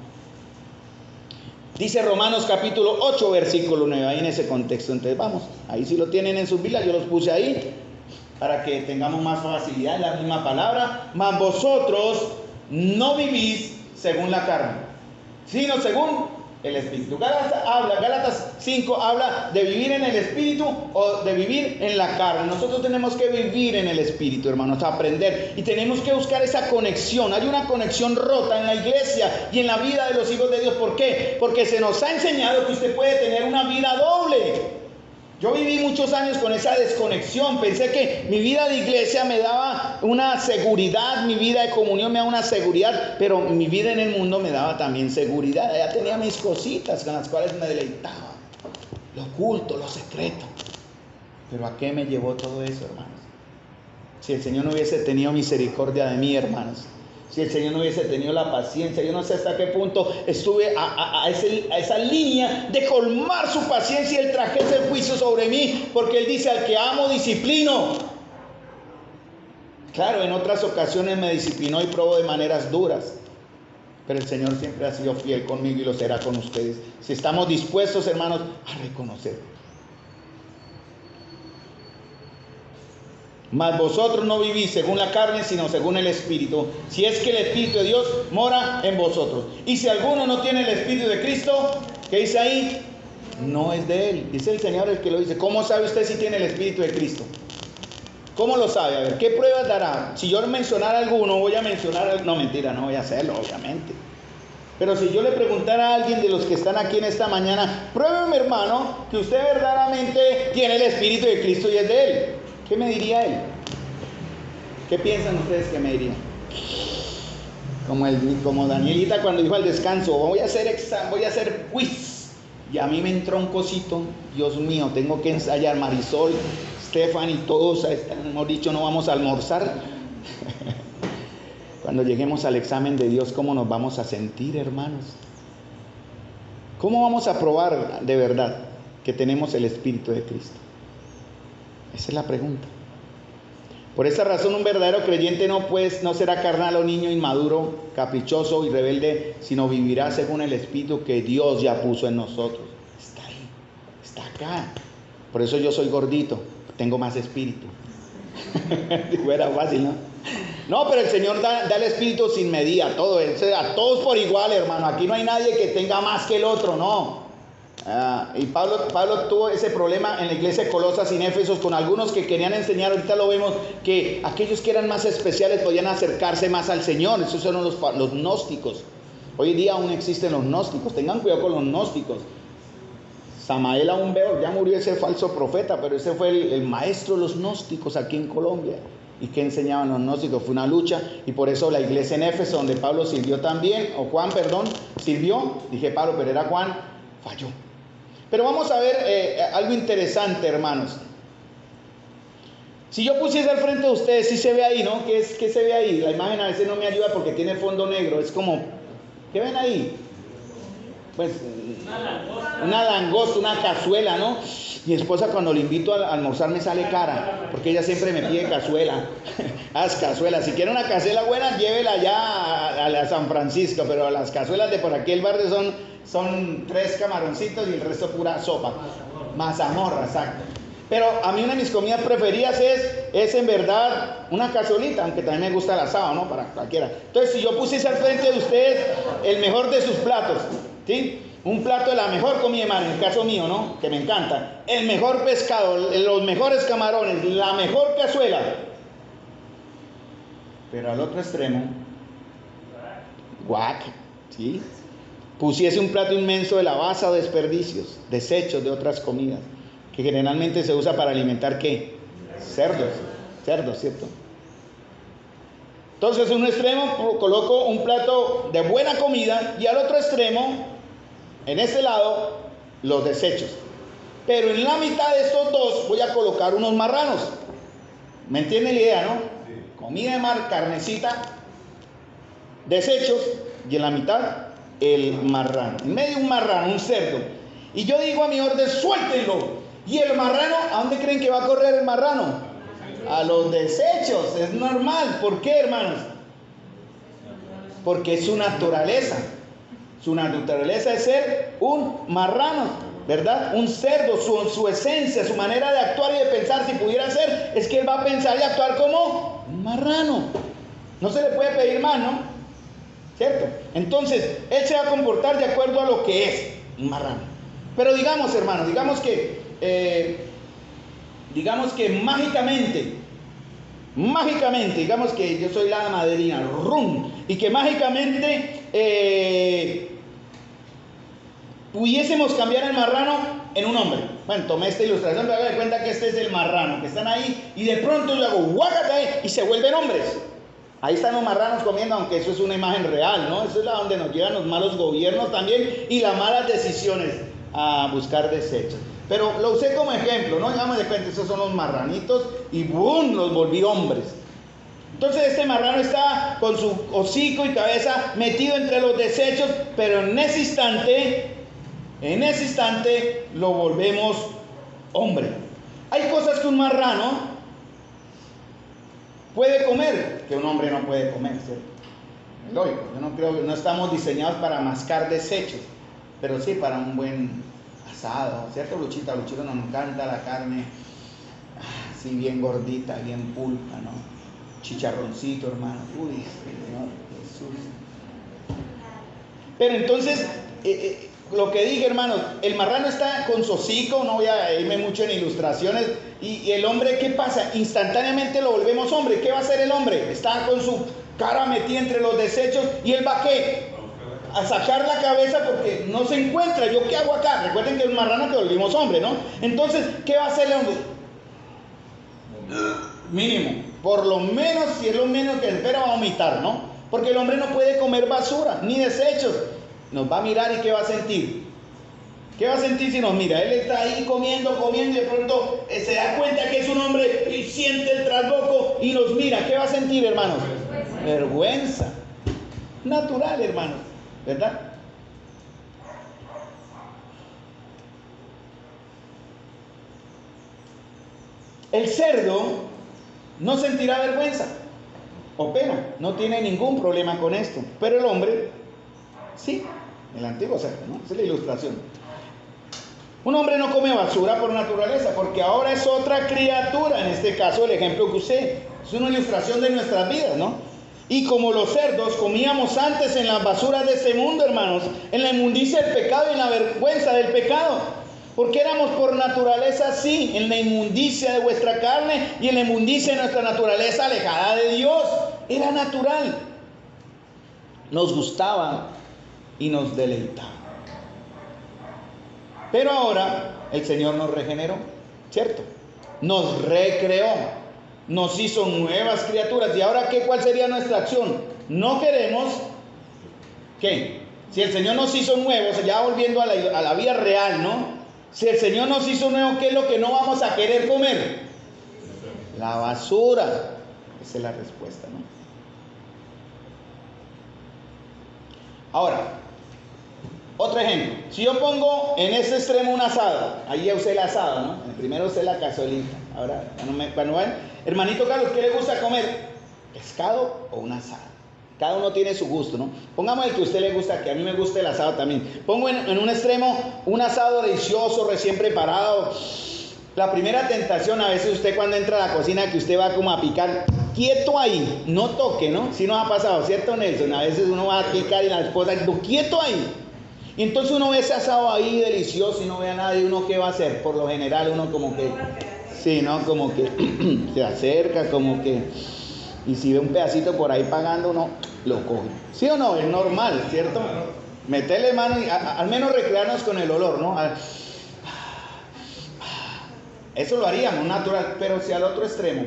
Dice Romanos capítulo 8, versículo 9, ahí en ese contexto. Entonces vamos, ahí sí lo tienen en sus Biblias, yo los puse ahí para que tengamos más facilidad en la misma palabra. Mas vosotros no vivís según la carne, sino según el Espíritu. Gálatas 5 habla de vivir en el Espíritu o de vivir en la carne. Nosotros tenemos que vivir en el Espíritu, hermanos, aprender, y tenemos que buscar esa conexión. Hay una conexión rota en la iglesia y en la vida de los hijos de Dios. ¿Por qué? Porque se nos ha enseñado que usted puede tener una vida doble. Yo viví muchos años con esa desconexión. Pensé que mi vida de iglesia me daba una seguridad, mi vida de comunión me daba una seguridad, pero mi vida en el mundo me daba también seguridad. Ya tenía mis cositas con las cuales me deleitaba, lo oculto, lo secreto. Pero ¿a qué me llevó todo eso, hermanos? Si el Señor no hubiese tenido misericordia de mí, hermanos, si el Señor no hubiese tenido la paciencia, yo no sé hasta qué punto estuve a esa línea de colmar su paciencia, y Él trajese el juicio sobre mí, porque Él dice, al que amo disciplino. Claro, en otras ocasiones me disciplinó y probó de maneras duras, pero el Señor siempre ha sido fiel conmigo y lo será con ustedes, si estamos dispuestos, hermanos, a reconocer. Mas vosotros no vivís según la carne, sino según el Espíritu, si es que el Espíritu de Dios mora en vosotros. Y si alguno no tiene el Espíritu de Cristo, ¿qué dice ahí? No es de él. Dice el Señor el que lo dice. ¿Cómo sabe usted si tiene el Espíritu de Cristo? ¿Cómo lo sabe? A ver, ¿qué pruebas dará? Si yo mencionara alguno, voy a mencionar... No, mentira, no voy a hacerlo, obviamente. Pero si yo le preguntara a alguien de los que están aquí en esta mañana, pruébeme, hermano, que usted verdaderamente tiene el Espíritu de Cristo y es de él. ¿Qué me diría él? ¿Qué piensan ustedes que me diría? Como Danielita cuando dijo al descanso, voy a hacer quiz. Y a mí me entró un cosito, Dios mío, tengo que ensayar. Marisol, Stefan y todos, hemos dicho, no vamos a almorzar. Cuando lleguemos al examen de Dios, ¿cómo nos vamos a sentir, hermanos? ¿Cómo vamos a probar de verdad que tenemos el Espíritu de Cristo? Esa es la pregunta. Por esa razón, un verdadero creyente no será carnal o niño inmaduro, caprichoso y rebelde, sino vivirá según el Espíritu que Dios ya puso en nosotros. Está ahí, está acá. Por eso yo soy gordito, tengo más espíritu. Fuera fácil, ¿no? No, pero el Señor da el Espíritu sin medida, a todos por igual, hermano. Aquí no hay nadie que tenga más que el otro, no. Y Pablo tuvo ese problema en la iglesia de Colosas y en Éfesos con algunos que querían enseñar. Ahorita lo vemos, que aquellos que eran más especiales podían acercarse más al Señor. Esos eran los gnósticos. Hoy día aún existen los gnósticos. Tengan cuidado con los gnósticos. Samael aún veo, ya murió ese falso profeta, pero ese fue el maestro de los gnósticos aquí en Colombia. ¿Y qué enseñaban los gnósticos? Fue una lucha, y por eso la iglesia en Éfeso, donde Pablo sirvió también, o Juan, perdón, sirvió, dije Pablo, pero era Juan, falló. Pero vamos a ver algo interesante, hermanos. Si yo pusiese al frente de ustedes, sí se ve ahí, ¿no? ¿Qué se ve ahí? La imagen a veces no me ayuda porque tiene fondo negro. Es como, ¿qué ven ahí? Pues una langosta, una cazuela, ¿no? Mi esposa cuando le invito a almorzar me sale cara, porque ella siempre me pide cazuela. Haz cazuela. Si quiere una cazuela buena, llévela ya a la San Francisco, pero las cazuelas de por aquí el barrio son 3 camaroncitos y el resto pura sopa. Mazamorra, exacto. Pero a mí una de mis comidas preferidas es en verdad una cazuelita, aunque también me gusta el asado, ¿no? Para cualquiera. Entonces, si yo pusiese al frente de ustedes el mejor de sus platos, ¿sí? Un plato de la mejor comida de mar, en el caso mío, ¿no? Que me encanta. El mejor pescado, los mejores camarones, la mejor cazuela. Pero al otro extremo, guac, ¿sí? Pusiese un plato inmenso de la base o desperdicios, desechos de otras comidas, que generalmente se usa para alimentar, ¿qué? Cerdos, ¿cierto? Entonces, en un extremo coloco un plato de buena comida y al otro extremo, en ese lado, los desechos. Pero en la mitad de estos dos voy a colocar unos marranos. ¿Me entienden la idea, no? Sí. Comida de mar, carnecita, desechos y en la mitad el marrano. En medio un marrano, un cerdo. Y yo digo a mi orden, suéltenlo. Y el marrano, ¿a dónde creen que va a correr el marrano? A los desechos. Es normal. ¿Por qué, hermanos? Porque es su naturaleza. Su naturaleza es ser un marrano, ¿verdad? Un cerdo, su esencia, su manera de actuar y de pensar, si pudiera ser, es que él va a pensar y actuar como un marrano. No se le puede pedir más, ¿no? ¿Cierto? Entonces, él se va a comportar de acuerdo a lo que es un marrano. Pero digamos, hermanos, digamos que mágicamente, digamos que yo soy la madrina, rum, y que mágicamente pudiésemos cambiar el marrano en un hombre. Bueno, tomé esta ilustración para darme cuenta que este es el marrano, que están ahí, y de pronto yo hago guácate y se vuelven hombres. Ahí están los marranos comiendo, aunque eso es una imagen real, ¿no? Eso es a donde nos llevan los malos gobiernos también y las malas decisiones a buscar desechos. Pero lo usé como ejemplo, ¿no? Digamos de cuenta, esos son los marranitos y ¡boom! Los volví hombres. Entonces este marrano está con su hocico y cabeza metido entre los desechos, pero en ese instante lo volvemos hombre. Hay cosas que un marrano puede comer, que un hombre no puede comer, ¿cierto? Lógico, yo no creo que no estamos diseñados para mascar desechos, pero sí para un buen asado, ¿cierto, Luchita? Luchito nos encanta la carne así bien gordita, bien pulpa, ¿no? Chicharroncito, hermano. Uy, Señor Jesús. Pero entonces, lo que dije, hermanos, el marrano está con su hocico, no voy a irme mucho en ilustraciones, y el hombre, ¿qué pasa? Instantáneamente lo volvemos hombre. ¿Qué va a hacer el hombre? Está con su cara metida entre los desechos, y él va a ¿qué? A sacar la cabeza porque no se encuentra. ¿Yo qué hago acá? Recuerden que es un marrano que volvimos hombre, ¿no? Entonces, ¿qué va a hacer el hombre? Mínimo, por lo menos, si es lo menos que espera, va a vomitar, ¿no? Porque el hombre no puede comer basura, ni desechos. Nos va a mirar y ¿qué va a sentir? ¿Qué va a sentir si nos mira? Él está ahí comiendo y de pronto se da cuenta que es un hombre y siente el trasboco y nos mira. ¿Qué va a sentir, hermanos? Vergüenza. Natural, hermanos, ¿verdad? El cerdo no sentirá vergüenza o pena, no tiene ningún problema con esto, pero el hombre, sí, el antiguo cerdo, ¿no? Esa es la ilustración. Un hombre no come basura por naturaleza, porque ahora es otra criatura, en este caso el ejemplo que usé, es una ilustración de nuestras vidas, ¿no? Y como los cerdos comíamos antes en las basuras de ese mundo, hermanos, en la inmundicia del pecado y en la vergüenza del pecado. Porque éramos por naturaleza así, en la inmundicia de vuestra carne y en la inmundicia de nuestra naturaleza alejada de Dios. Era natural. Nos gustaba y nos deleitaba. Pero ahora el Señor nos regeneró, ¿cierto? Nos recreó, nos hizo nuevas criaturas. ¿Y ahora qué? ¿Cuál sería nuestra acción? No queremos, ¿qué? Si el Señor nos hizo nuevos, ya volviendo a la vida real, ¿no? Si el Señor nos hizo nuevo, ¿qué es lo que no vamos a querer comer? La basura. Esa es la respuesta, ¿no? Ahora, otro ejemplo. Si yo pongo en este extremo un asado, ahí ya usé el asado, ¿no? El primero usé la cazuelita. Ahora, cuando van, hermanito Carlos, ¿qué le gusta comer? ¿Pescado o un asado? Cada uno tiene su gusto, ¿no? Pongamos el que a usted le gusta, que a mí me gusta el asado también. Pongo en un extremo un asado delicioso, recién preparado. La primera tentación, a veces usted cuando entra a la cocina, que usted va como a picar, quieto ahí, no toque, ¿no? Si nos ha pasado, ¿cierto, Nelson? A veces uno va a picar y la esposa, quieto ahí. Y entonces uno ve ese asado ahí delicioso y no ve a nadie, ¿uno qué va a hacer? Por lo general uno como que, sí, ¿no? Como que se acerca, como que, y si ve un pedacito por ahí pagando, uno lo coge. ¿Sí o no? Es normal, ¿cierto? Meterle mano y al menos recrearnos con el olor, ¿no? Eso lo haríamos natural, pero si al otro extremo,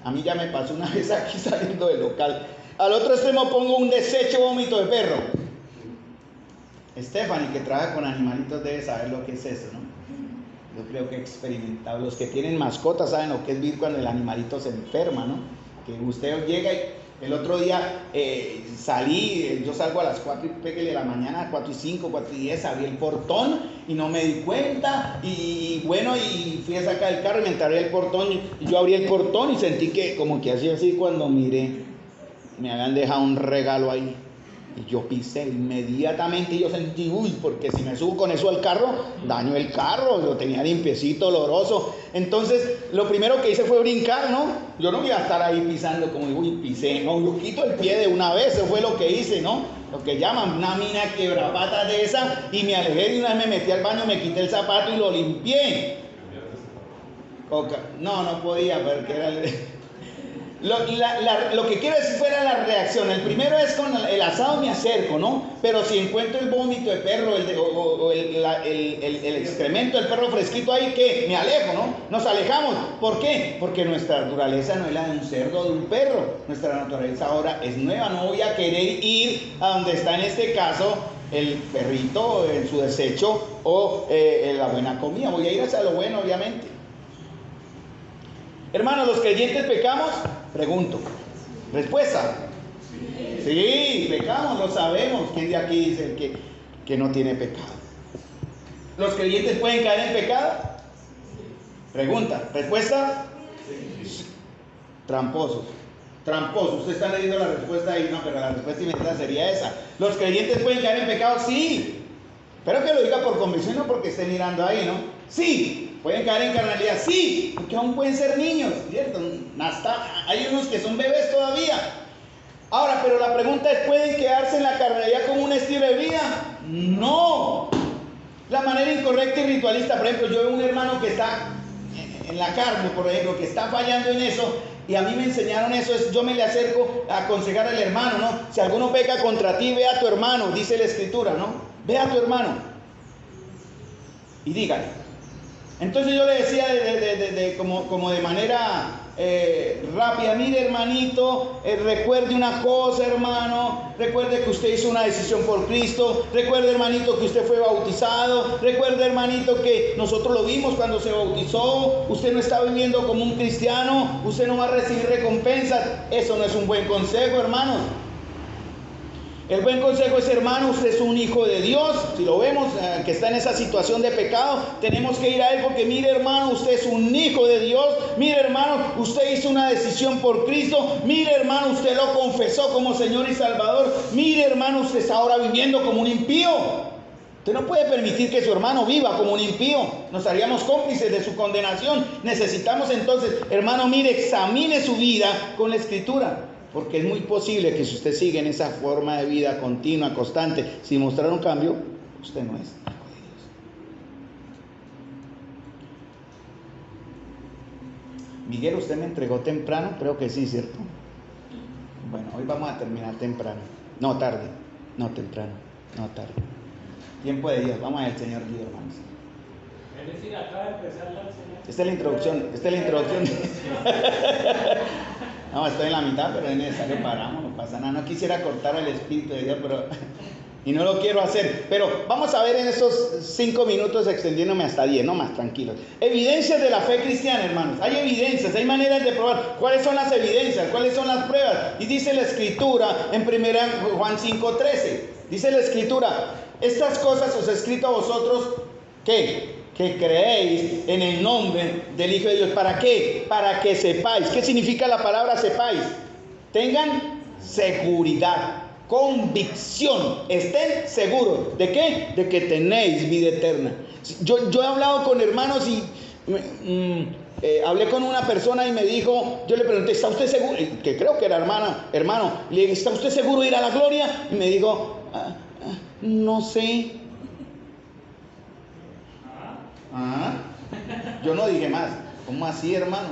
a mí ya me pasó una vez aquí saliendo del local, al otro extremo pongo un desecho vómito de perro. Stephanie, que trabaja con animalitos, debe saber lo que es eso, ¿no? Yo creo que he experimentado. Los que tienen mascotas saben lo que es vivir cuando el animalito se enferma, ¿no? Que usted llega y el otro día salí, yo salgo a las 4 de la mañana, 4:05, 4:10, abrí el portón y no me di cuenta y bueno, y fui a sacar el carro y me entré el portón y yo abrí el portón y sentí que como que así cuando miré, me habían dejado un regalo ahí. Y yo pisé inmediatamente y yo sentí, porque si me subo con eso al carro, daño el carro, lo tenía limpiecito, oloroso. Entonces, lo primero que hice fue brincar, ¿no? Yo no voy a estar ahí pisando como, pisé, no, yo quito el pie de una vez, eso fue lo que hice, ¿no? Lo que llaman una mina quebrapatas de esa, y me alejé y una vez me metí al baño, me quité el zapato y lo limpié. No podía, porque era lo que quiero decir fuera la reacción. El primero es con el asado me acerco, ¿no? Pero si encuentro el vómito de perro el excremento del perro fresquito ahí, ¿qué? Me alejo, ¿no? Nos alejamos. ¿Por qué? Porque nuestra naturaleza no es la de un cerdo o de un perro. Nuestra naturaleza ahora es nueva. No voy a querer ir a donde está en este caso el perrito en su desecho o la buena comida. Voy a ir hacia lo bueno, obviamente. Hermanos, ¿los creyentes pecamos? Pregunto. ¿Respuesta? Sí, pecamos, lo sabemos. ¿Quién de aquí dice que no tiene pecado? ¿Los creyentes pueden caer en pecado? Pregunta. ¿Respuesta? Sí. Tramposos. Tramposos. Usted está leyendo la respuesta ahí, no, pero la respuesta inmediata sería esa. ¿Los creyentes pueden caer en pecado? Sí. Espero que lo diga por convicción, no porque esté mirando ahí, ¿no? Sí. ¿Pueden caer en carnalidad? Sí, porque aún pueden ser niños, ¿cierto? Hay unos que son bebés todavía. Ahora, pero la pregunta es, ¿pueden quedarse en la carnalidad como un estilo de vida? No. La manera incorrecta y ritualista, por ejemplo, yo veo un hermano que está en la carne, por ejemplo, que está fallando en eso, y a mí me enseñaron eso, yo me le acerco a aconsejar al hermano, ¿no? Si alguno peca contra ti, ve a tu hermano, dice la escritura, ¿no? Ve a tu hermano y dígale. Entonces yo le decía como de manera rápida, mire hermanito, recuerde una cosa hermano, recuerde que usted hizo una decisión por Cristo, recuerde hermanito que usted fue bautizado, recuerde hermanito que nosotros lo vimos cuando se bautizó, usted no está viviendo como un cristiano, usted no va a recibir recompensas. Eso no es un buen consejo, hermanos. El buen consejo es, hermano, usted es un hijo de Dios. Si lo vemos que está en esa situación de pecado, tenemos que ir a Él porque mire, hermano, usted es un hijo de Dios. Mire, hermano, usted hizo una decisión por Cristo. Mire, hermano, usted lo confesó como Señor y Salvador. Mire, hermano, usted está ahora viviendo como un impío. Usted no puede permitir que su hermano viva como un impío. Nos haríamos cómplices de su condenación. Necesitamos entonces, hermano, mire, examine su vida con la Escritura. Porque es muy posible que si usted sigue en esa forma de vida continua, constante, sin mostrar un cambio, usted no es hijo de Dios. Miguel, ¿usted me entregó temprano? Creo que sí, ¿cierto? Bueno, hoy vamos a terminar temprano. No tarde, no temprano, no tarde. Tiempo de Dios, vamos al Señor Dios, hermanos. Es decir, acaba de empezar la enseñanza. Esta es la introducción, No, estoy en la mitad, pero es necesario paramos, no pasa nada. No quisiera cortar el espíritu de Dios, pero y no lo quiero hacer. Pero vamos a ver en estos 5 minutos, extendiéndome hasta 10, no más, tranquilos. Evidencias de la fe cristiana, hermanos. Hay evidencias, hay maneras de probar. ¿Cuáles son las evidencias? ¿Cuáles son las pruebas? Y dice la Escritura en 1 Juan 5:13. Dice la Escritura: estas cosas os he escrito a vosotros, ¿qué? Que creéis en el nombre del Hijo de Dios. ¿Para qué? Para que sepáis. ¿Qué significa la palabra sepáis? Tengan seguridad, convicción, estén seguros. ¿De qué? De que tenéis vida eterna. Yo he hablado con hermanos y hablé con una persona y me dijo, yo le pregunté, ¿está usted seguro? Que creo que era hermano, le dije, ¿está usted seguro de ir a la gloria? Y me dijo, no sé. Yo no dije más. ¿Cómo así, hermano?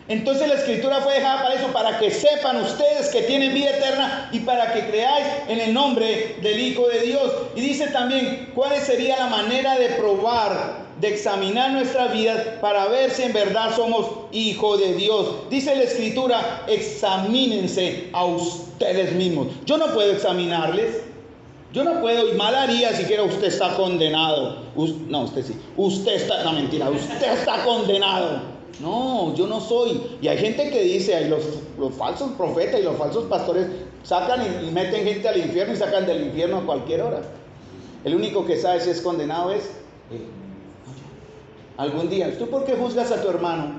Entonces la Escritura fue dejada para eso, para que sepan ustedes que tienen vida eterna y para que creáis en el nombre del Hijo de Dios. Y dice también, ¿cuál sería la manera de probar, de examinar nuestras vidas para ver si en verdad somos hijos de Dios? Dice la Escritura, examínense a ustedes mismos. Yo no puedo examinarles. Yo no puedo, y mal haría si quiera, usted está condenado. No, usted sí. Usted está, no, mentira, usted está condenado. No, yo no soy. Y hay gente que dice, los falsos profetas y los falsos pastores sacan y meten gente al infierno y sacan del infierno a cualquier hora. El único que sabe si es condenado es él. Algún día, ¿tú por qué juzgas a tu hermano?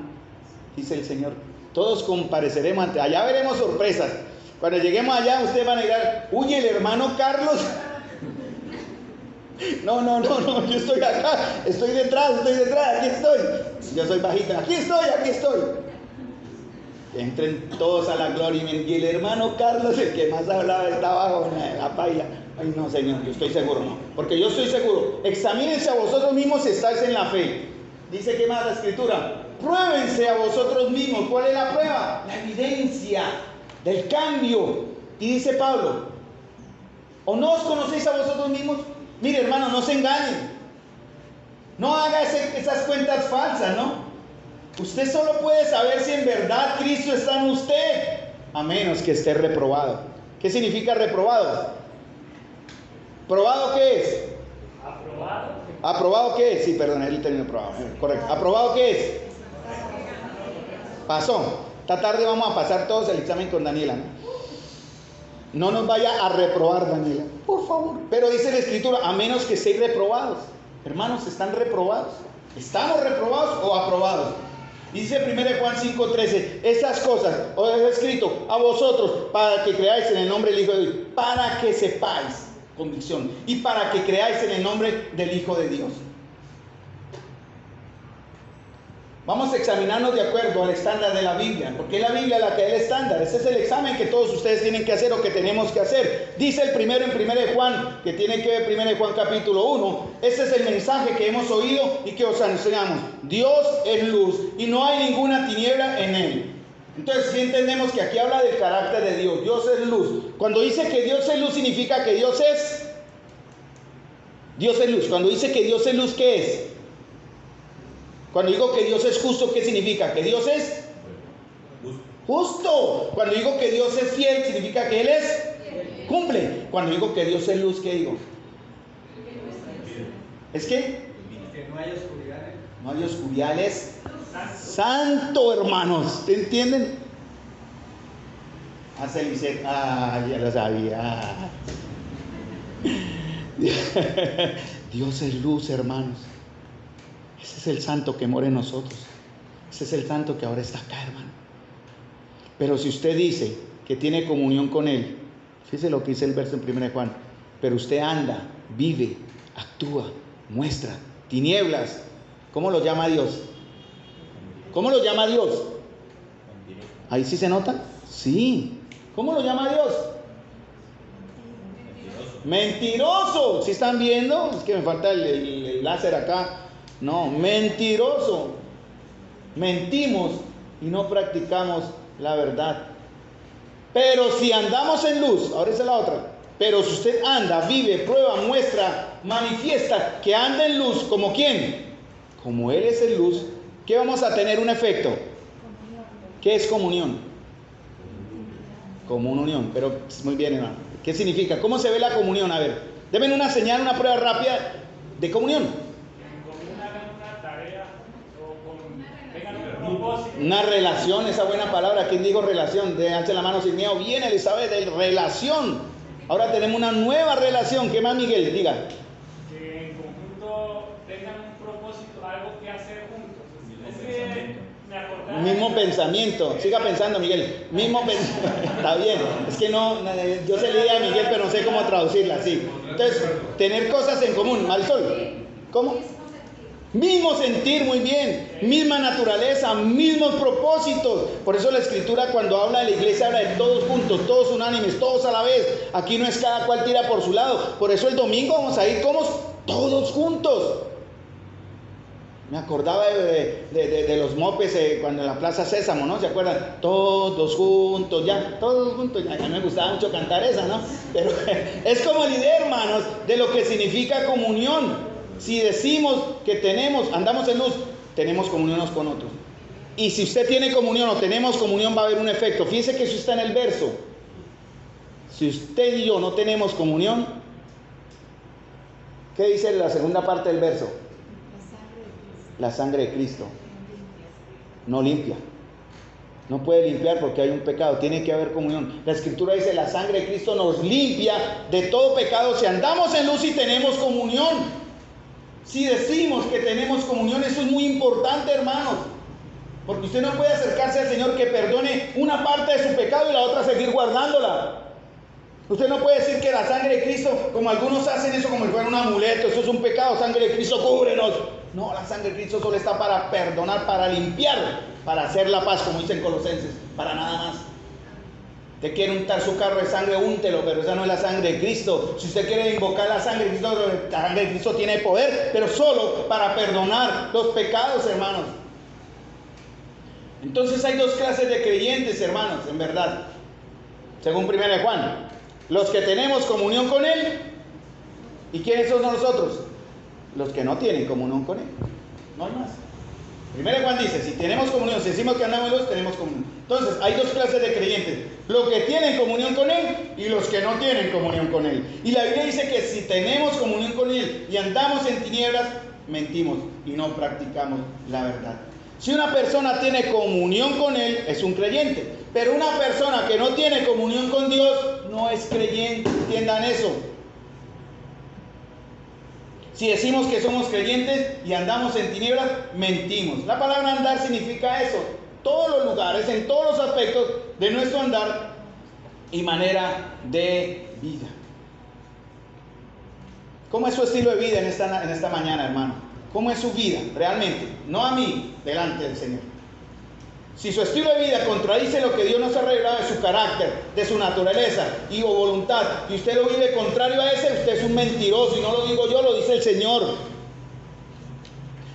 Dice el Señor. Todos compareceremos ante, allá veremos sorpresas. Cuando lleguemos allá, ustedes van a llegar, uy, el hermano Carlos. No, yo estoy acá, estoy detrás, aquí estoy. Yo soy bajita, aquí estoy. Entren todos a la gloria y el hermano Carlos, el que más hablaba, está abajo en la paila. Ay, no, Señor, yo estoy seguro, no. Porque yo estoy seguro. Examínense a vosotros mismos si estáis en la fe. Dice que más la Escritura. Pruébense a vosotros mismos. ¿Cuál es la prueba? La evidencia del cambio. Y dice Pablo, ¿o no os conocéis a vosotros mismos? Mire, hermano, no se engañen. No haga esas cuentas falsas, ¿no? Usted solo puede saber si en verdad Cristo está en usted, a menos que esté reprobado. ¿Qué significa reprobado? ¿Probado qué es? Aprobado. ¿Aprobado qué es? Sí, perdón, el término probado. Correcto. ¿Aprobado qué es? Pasó. Esta tarde vamos a pasar todos el examen con Daniela, ¿no? No nos vaya a reprobar, Daniela, por favor. Pero dice la Escritura, a menos que estéis reprobados. Hermanos, ¿están reprobados? ¿Estamos reprobados o aprobados? Dice 1 Juan 5:13, esas cosas os he escrito a vosotros para que creáis en el nombre del Hijo de Dios, para que sepáis, convicción, y para que creáis en el nombre del Hijo de Dios. Vamos a examinarnos de acuerdo al estándar de la Biblia, porque es la Biblia la que es el estándar. Ese es el examen que todos ustedes tienen que hacer o que tenemos que hacer. Dice el primero en 1 Juan, que tiene que ver 1 Juan capítulo 1. Ese es el mensaje que hemos oído y que os enseñamos. Dios es luz y no hay ninguna tiniebla en él. Entonces, si entendemos que aquí habla del carácter de Dios. Dios es luz. Cuando dice que Dios es luz, significa que Dios es luz. Cuando dice que Dios es luz, ¿qué es? Cuando digo que Dios es justo, ¿qué significa? Que Dios es justo. Cuando digo que Dios es fiel, significa que Él es cumple. Cuando digo que Dios es luz, ¿qué digo? ¿Es que? Que no hay oscuridad. No hay oscuridad, Él es santo, hermanos. ¿Te entienden? Hace Lisette. Ya lo sabía. Dios es luz, hermanos. Ese es el santo que mora en nosotros. Ese es el santo que ahora está acá, hermano. Pero si usted dice que tiene comunión con Él, fíjese lo que dice el verso en 1 Juan. Pero usted anda, vive, actúa, muestra tinieblas. ¿Cómo lo llama Dios? ¿Cómo lo llama Dios? ¿Ahí sí se nota? Sí. ¿Cómo lo llama Dios? Mentiroso. ¿Sí están viendo? Es que me falta el láser acá. No, mentiroso. Mentimos y no practicamos la verdad. Pero si andamos en luz, ahora esa es la otra. Pero si usted anda, vive, prueba, muestra, manifiesta que anda en luz, ¿como quién? Como Él es en luz, ¿qué vamos a tener un efecto? ¿Qué es comunión? Como una unión, pero muy bien, hermano. ¿Qué significa? ¿Cómo se ve la comunión? A ver, denme una señal, una prueba rápida de comunión. En común hagan una tarea o tengan un propósito. Una relación, esa buena palabra. ¿Quién dijo relación? Alce la mano sin miedo. Bien, Elizabeth, de relación. Ahora tenemos una nueva relación. ¿Qué más, Miguel? Diga. Que en conjunto tengan un propósito, algo que hacer juntos. Es que me acordaba. Mismo pensamiento. Siga pensando, Miguel. Mismo pensamiento. Está bien. Es que no, yo sé la idea de Miguel, pero no sé cómo traducirla así. Entonces, tener cosas en común. Marisol, ¿cómo? Mismo sentir, muy bien. Misma naturaleza, mismos propósitos. Por eso la Escritura, cuando habla de la iglesia, habla de todos juntos, todos unánimes, todos a la vez. Aquí no es cada cual tira por su lado. Por eso el domingo vamos a ir como todos juntos. Me acordaba de los mopes cuando en la Plaza Sésamo, ¿no? ¿Se acuerdan? Todos juntos, ya, todos juntos. A mí me gustaba mucho cantar esa, ¿no? Pero es como la idea, hermanos, de lo que significa comunión. Si decimos que andamos en luz, tenemos comunión unos con otros. Y si usted tiene comunión o tenemos comunión, va a haber un efecto. Fíjese que eso está en el verso. Si usted y yo no tenemos comunión, ¿qué dice la segunda parte del verso? La sangre de Cristo no limpia. No puede limpiar porque hay un pecado. Tiene que haber comunión. La Escritura dice: la sangre de Cristo nos limpia de todo pecado si andamos en luz y tenemos comunión. Si decimos que tenemos comunión, eso es muy importante, hermanos. Porque usted no puede acercarse al Señor que perdone una parte de su pecado y la otra seguir guardándola. Usted no puede decir que la sangre de Cristo, como algunos hacen eso como si fuera un amuleto, eso es un pecado, sangre de Cristo, cúbrenos. No, la sangre de Cristo solo está para perdonar, para limpiar, para hacer la paz, como dicen Colosenses, para nada más. Usted quiere untar su carro de sangre, úntelo, pero esa no es la sangre de Cristo. Si usted quiere invocar la sangre de Cristo, la sangre de Cristo tiene poder, pero solo para perdonar los pecados, hermanos. Entonces hay dos clases de creyentes, hermanos, en verdad. Según 1 Juan, los que tenemos comunión con Él. ¿Y quiénes son nosotros? Los que no tienen comunión con Él. No hay más. 1 Juan dice: si tenemos comunión, si decimos que andamos en luz, tenemos comunión. Entonces hay dos clases de creyentes: los que tienen comunión con Él y los que no tienen comunión con Él. Y la Biblia dice que si tenemos comunión con Él y andamos en tinieblas, mentimos y no practicamos la verdad. Si una persona tiene comunión con Él, es un creyente. Pero una persona que no tiene comunión con Dios, no es creyente. Entiendan eso. Si decimos que somos creyentes y andamos en tinieblas, mentimos. La palabra andar significa eso. Todos los lugares, en todos los aspectos de nuestro andar y manera de vida. ¿Cómo es su estilo de vida en esta mañana, hermano? ¿Cómo es su vida realmente? No a mí, delante del Señor. Si su estilo de vida contradice lo que Dios nos ha revelado de su carácter, de su naturaleza y o voluntad, y usted lo vive contrario a ese, usted es un mentiroso. Y no lo digo yo, lo dice el Señor.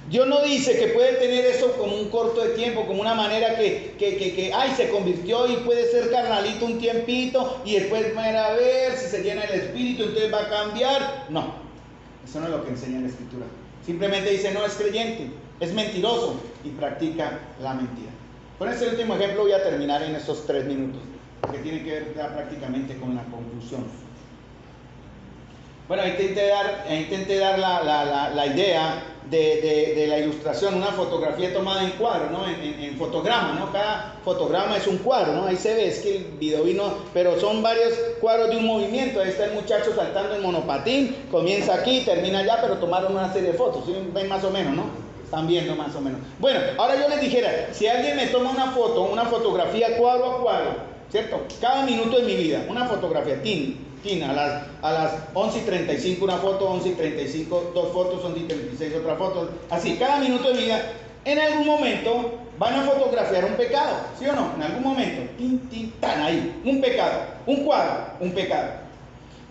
Dios no dice que puede tener eso como un corto de tiempo, como una manera que se convirtió y puede ser carnalito un tiempito y después va a ver si se llena el espíritu, entonces va a cambiar. No, eso no es lo que enseña la Escritura. Simplemente dice: no es creyente, es mentiroso y practica la mentira. Con este último ejemplo voy a terminar en estos 3 minutos, porque tiene que ver ya prácticamente con la conclusión. Bueno, intenté dar la idea de la ilustración, una fotografía tomada en cuadro, ¿no? En fotograma, ¿no? Cada fotograma es un cuadro, ¿no? Ahí se ve, es que el video vino, pero son varios cuadros de un movimiento. Ahí está el muchacho saltando en monopatín, comienza aquí, termina allá, pero tomaron una serie de fotos, ¿sí? Ven más o menos, ¿no? Están viendo más o menos. Bueno, ahora yo les dijera, si alguien me toma una fotografía cuadro a cuadro, ¿cierto? Cada minuto de mi vida, una fotografía, a las 11:35 una foto, 11:35 dos fotos, 11:36 otra foto, así, cada minuto de mi vida, en algún momento van a fotografiar un pecado, ¿sí o no? En algún momento, tan ahí, un pecado, un cuadro, un pecado.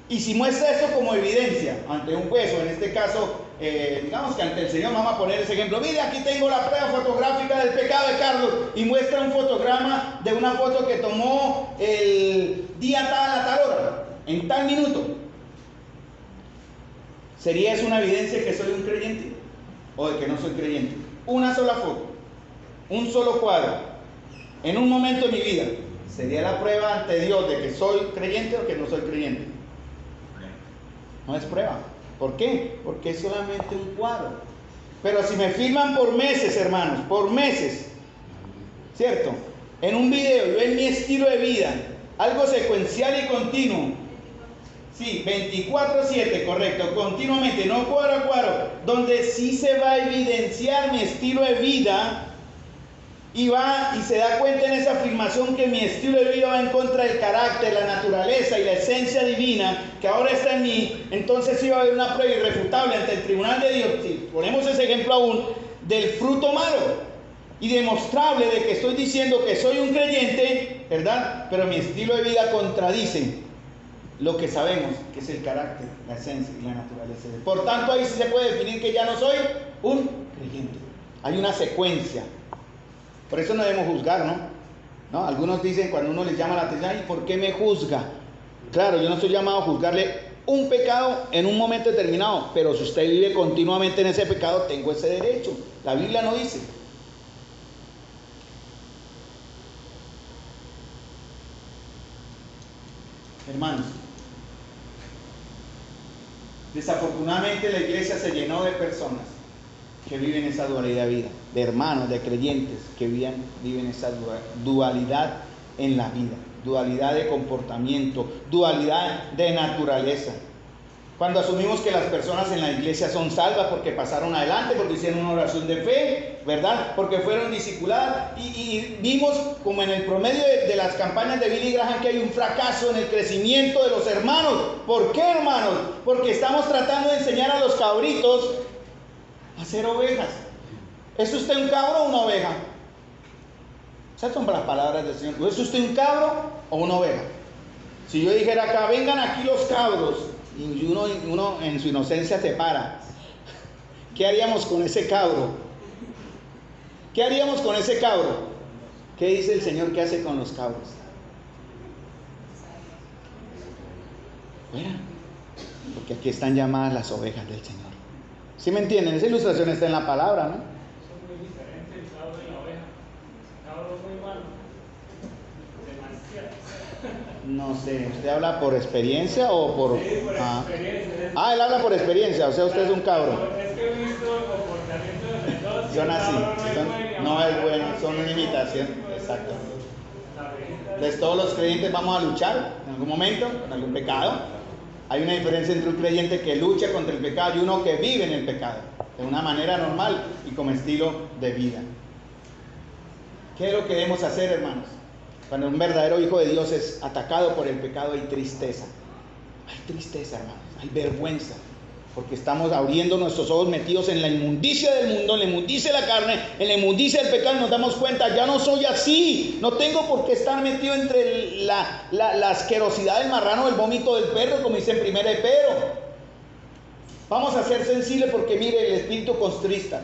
Y si muestra eso como evidencia ante un juez, o en este caso, digamos que ante el Señor, vamos a poner ese ejemplo: mire, aquí tengo la prueba fotográfica del pecado de Carlos, y muestra un fotograma de una foto que tomó el día tal a tal hora, en tal minuto. ¿Sería eso una evidencia que soy un creyente o de que no soy creyente? Una sola foto, un solo cuadro, en un momento de mi vida. Sería la prueba ante Dios de que soy creyente o que no soy creyente. No es prueba. ¿Por qué? Porque es solamente un cuadro. Pero si me filman por meses, hermanos, por meses, ¿cierto? En un video, yo en mi estilo de vida, algo secuencial y continuo. Sí, 24/7, correcto, continuamente, no cuadro a cuadro, donde sí se va a evidenciar mi estilo de vida y se da cuenta en esa afirmación que mi estilo de vida va en contra del carácter, la naturaleza y la esencia divina que ahora está en mí. Entonces sí va a haber una prueba irrefutable ante el tribunal de Dios, si ponemos ese ejemplo aún, del fruto malo y demostrable de que estoy diciendo que soy un creyente, ¿verdad? Pero mi estilo de vida contradice lo que sabemos que es el carácter, la esencia y la naturaleza. Por tanto, ahí sí se puede definir que ya no soy un creyente. Hay una secuencia. Por eso no debemos juzgar, ¿no? Algunos dicen, cuando uno les llama la atención, ¿y por qué me juzga? Claro, yo no estoy llamado a juzgarle un pecado en un momento determinado, pero si usted vive continuamente en ese pecado, tengo ese derecho. La Biblia no dice. Hermanos, desafortunadamente la iglesia se llenó de personas que viven esa dualidad de vida, de hermanos, de creyentes que viven esa dualidad en la vida, dualidad de comportamiento, dualidad de naturaleza. Cuando asumimos que las personas en la iglesia son salvas porque pasaron adelante, porque hicieron una oración de fe, ¿verdad? Porque fueron discipuladas, y vimos como en el promedio de las campañas de Billy Graham que hay un fracaso en el crecimiento de los hermanos. ¿Por qué, hermanos? Porque estamos tratando de enseñar a los cabritos a ser ovejas. ¿Es usted un cabro o una oveja? Esas son las palabras del Señor. ¿Es usted un cabro o una oveja? Si yo dijera acá, vengan aquí los cabros, y uno en su inocencia se para, ¿qué haríamos con ese cabro? ¿Qué haríamos con ese cabro? ¿Qué dice el Señor que hace con los cabros? Fuera, porque aquí están llamadas las ovejas del Señor. ¿Sí me entienden? Esa ilustración está en la palabra, ¿no? Son muy diferentes el cabro y la oveja. El cabro es muy malo. Demasiado. No sé, ¿usted habla por experiencia o por...? Sí, por experiencia. Él habla por experiencia, o sea, usted es un cabro. Es que he visto el comportamiento de los dos. Yo nací, no es bueno, bueno, son una imitación, exacto. Entonces todos los creyentes vamos a luchar en algún momento con algún pecado. Hay una diferencia entre un creyente que lucha contra el pecado y uno que vive en el pecado, de una manera normal y como estilo de vida. ¿Qué es lo que debemos hacer, hermanos? Cuando un verdadero hijo de Dios es atacado por el pecado, hay tristeza. Hay tristeza, hermanos, hay vergüenza, porque estamos abriendo nuestros ojos metidos en la inmundicia del mundo, en la inmundicia de la carne, en la inmundicia del pecado, y nos damos cuenta, ya no soy así, no tengo por qué estar metido entre la asquerosidad del marrano, el vómito del perro, como dice en 1 Pedro. Vamos a ser sensibles porque mire, el espíritu contrista,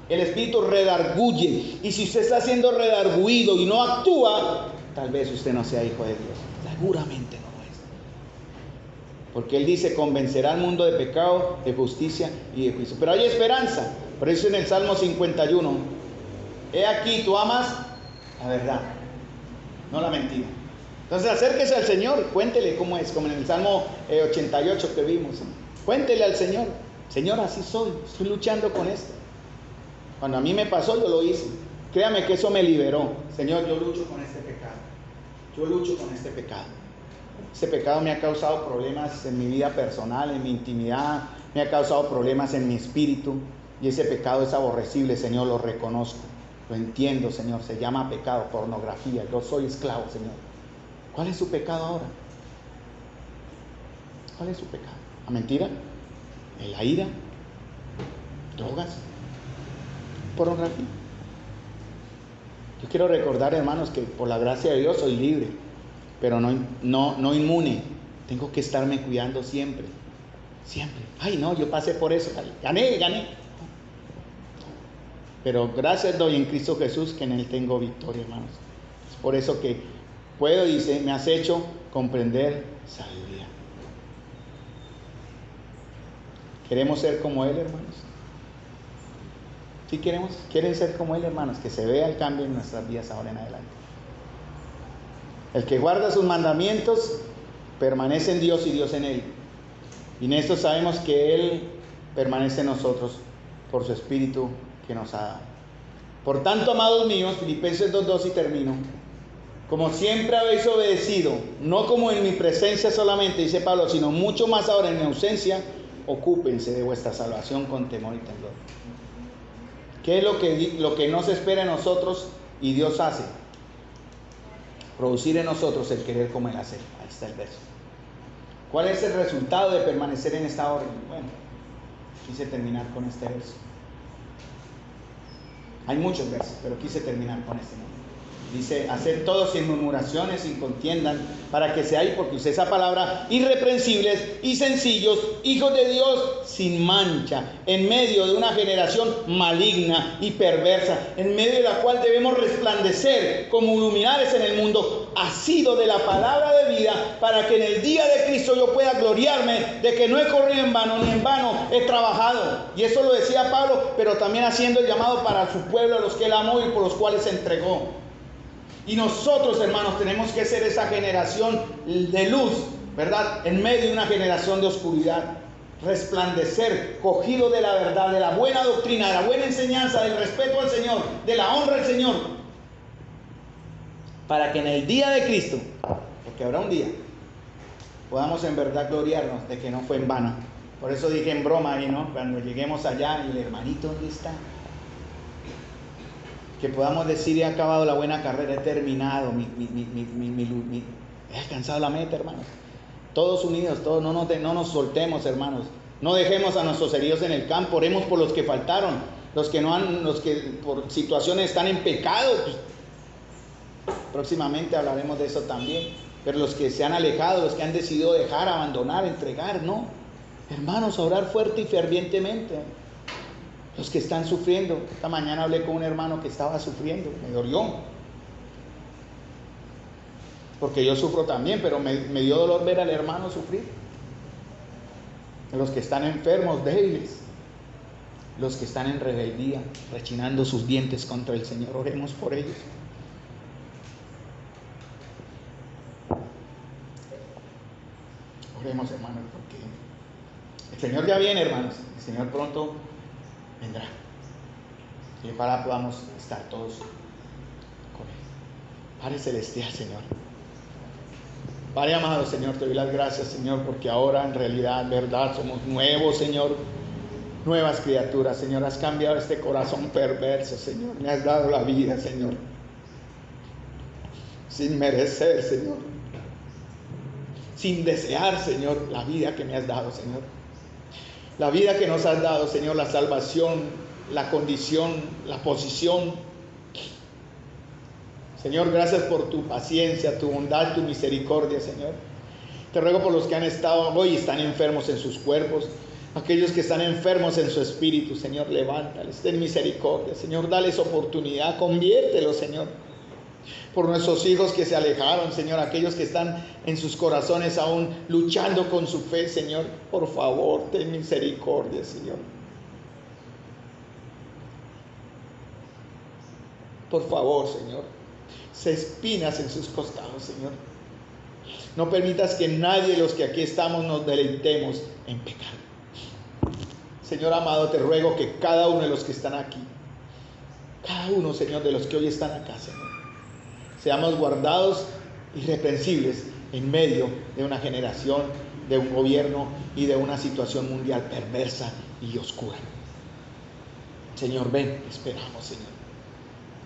el espíritu redarguye, y si usted está siendo redarguido y no actúa, tal vez usted no sea hijo de Dios, seguramente no. Porque Él dice, convencerá al mundo de pecado, de justicia y de juicio. Pero hay esperanza. Por eso en el Salmo 51, he aquí, tú amas la verdad, no la mentira. Entonces acérquese al Señor, cuéntele cómo es, como en el Salmo 88 que vimos. Cuéntele al Señor, Señor, así soy, estoy luchando con esto. Cuando a mí me pasó, yo lo hice. Créame que eso me liberó. Señor, yo lucho con este pecado. Yo lucho con este pecado. Ese pecado me ha causado problemas en mi vida personal, en mi intimidad, me ha causado problemas en mi espíritu, y ese pecado es aborrecible, Señor, lo reconozco, lo entiendo, Señor, se llama pecado, pornografía, yo soy esclavo, Señor. ¿Cuál es su pecado ahora? ¿Cuál es su pecado? ¿La mentira? ¿La ira? ¿Drogas? ¿Pornografía? Yo quiero recordar, hermanos, que por la gracia de Dios soy libre, pero no inmune. Tengo que estarme cuidando siempre. Siempre. Ay, no, yo pasé por eso. Gané. Pero gracias doy en Cristo Jesús, que en Él tengo victoria, hermanos. Es por eso que puedo, dice, me has hecho comprender sabiduría. ¿Queremos ser como Él, hermanos? ¿Sí queremos? ¿Quieren ser como Él, hermanos? Que se vea el cambio en nuestras vidas ahora en adelante. El que guarda sus mandamientos permanece en Dios y Dios en él. Y en esto sabemos que Él permanece en nosotros por su Espíritu que nos ha dado. Por tanto, amados míos, Filipenses 2:2 y termino. Como siempre habéis obedecido, no como en mi presencia solamente, dice Pablo, sino mucho más ahora en mi ausencia, ocúpense de vuestra salvación con temor y temblor. ¿Qué es lo que no se espera en nosotros y Dios hace? Producir en nosotros el querer como Él hace. Ahí está el verso. ¿Cuál es el resultado de permanecer en esta orden? Bueno, quise terminar con este verso. Hay muchos versos, pero quise terminar con este. Dice, hacer todo sin murmuraciones, sin contiendan, para que seáis, porque usé esa palabra, irreprensibles y sencillos, hijos de Dios sin mancha, en medio de una generación maligna y perversa, en medio de la cual debemos resplandecer como luminares en el mundo, asido de la palabra de vida, para que en el día de Cristo yo pueda gloriarme de que no he corrido en vano, ni en vano he trabajado. Y eso lo decía Pablo, pero también haciendo el llamado para su pueblo, a los que Él amó y por los cuales se entregó. Y nosotros, hermanos, tenemos que ser esa generación de luz, ¿verdad? En medio de una generación de oscuridad. Resplandecer, cogido de la verdad, de la buena doctrina, de la buena enseñanza, del respeto al Señor, de la honra al Señor. Para que en el día de Cristo, porque habrá un día, podamos en verdad gloriarnos de que no fue en vano. Por eso dije en broma ahí, ¿no? Cuando lleguemos allá, y el hermanito, ¿dónde está? Que podamos decir, he acabado la buena carrera, he terminado, he alcanzado la meta, hermanos. Todos unidos, todos, no nos soltemos, hermanos. No dejemos a nuestros heridos en el campo, oremos por los que faltaron, los que por situaciones están en pecado. Pues, próximamente hablaremos de eso también. Pero los que se han alejado, los que han decidido dejar, abandonar, entregar, no. Hermanos, orar fuerte y fervientemente. Los que están sufriendo. Esta mañana hablé con un hermano que estaba sufriendo, me dolió. Porque yo sufro también, pero me dio dolor ver al hermano sufrir. Los que están enfermos, débiles. Los que están en rebeldía, rechinando sus dientes contra el Señor. Oremos por ellos. Oremos, hermanos, porque el Señor ya viene, hermanos. El Señor pronto vendrá. Y ojalá podamos estar todos con Él. Padre celestial, Señor. Padre amado, Señor, te doy las gracias, Señor, porque ahora en realidad, verdad, somos nuevos, Señor. Nuevas criaturas, Señor. Has cambiado este corazón perverso, Señor. Me has dado la vida, Señor. Sin merecer, Señor. Sin desear, Señor, la vida que me has dado, Señor. La vida que nos has dado, Señor, la salvación, la condición, la posición. Señor, gracias por tu paciencia, tu bondad, tu misericordia, Señor. Te ruego por los que han estado hoy y están enfermos en sus cuerpos, aquellos que están enfermos en su espíritu, Señor, levántales, ten misericordia, Señor, dales oportunidad, conviértelos, Señor. Por nuestros hijos que se alejaron, Señor, aquellos que están en sus corazones aún luchando con su fe, Señor, por favor, ten misericordia, Señor. Por favor, Señor, sé espinas en sus costados, Señor. No permitas que nadie de los que aquí estamos nos deleitemos en pecado. Señor amado, te ruego que cada uno de los que están aquí, cada uno, Señor, de los que hoy están acá, Señor, seamos guardados irreprensibles en medio de una generación, de un gobierno y de una situación mundial perversa y oscura. Señor, ven, esperamos, Señor.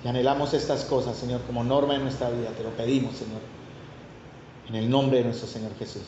Y anhelamos estas cosas, Señor, como norma en nuestra vida. Te lo pedimos, Señor, en el nombre de nuestro Señor Jesús.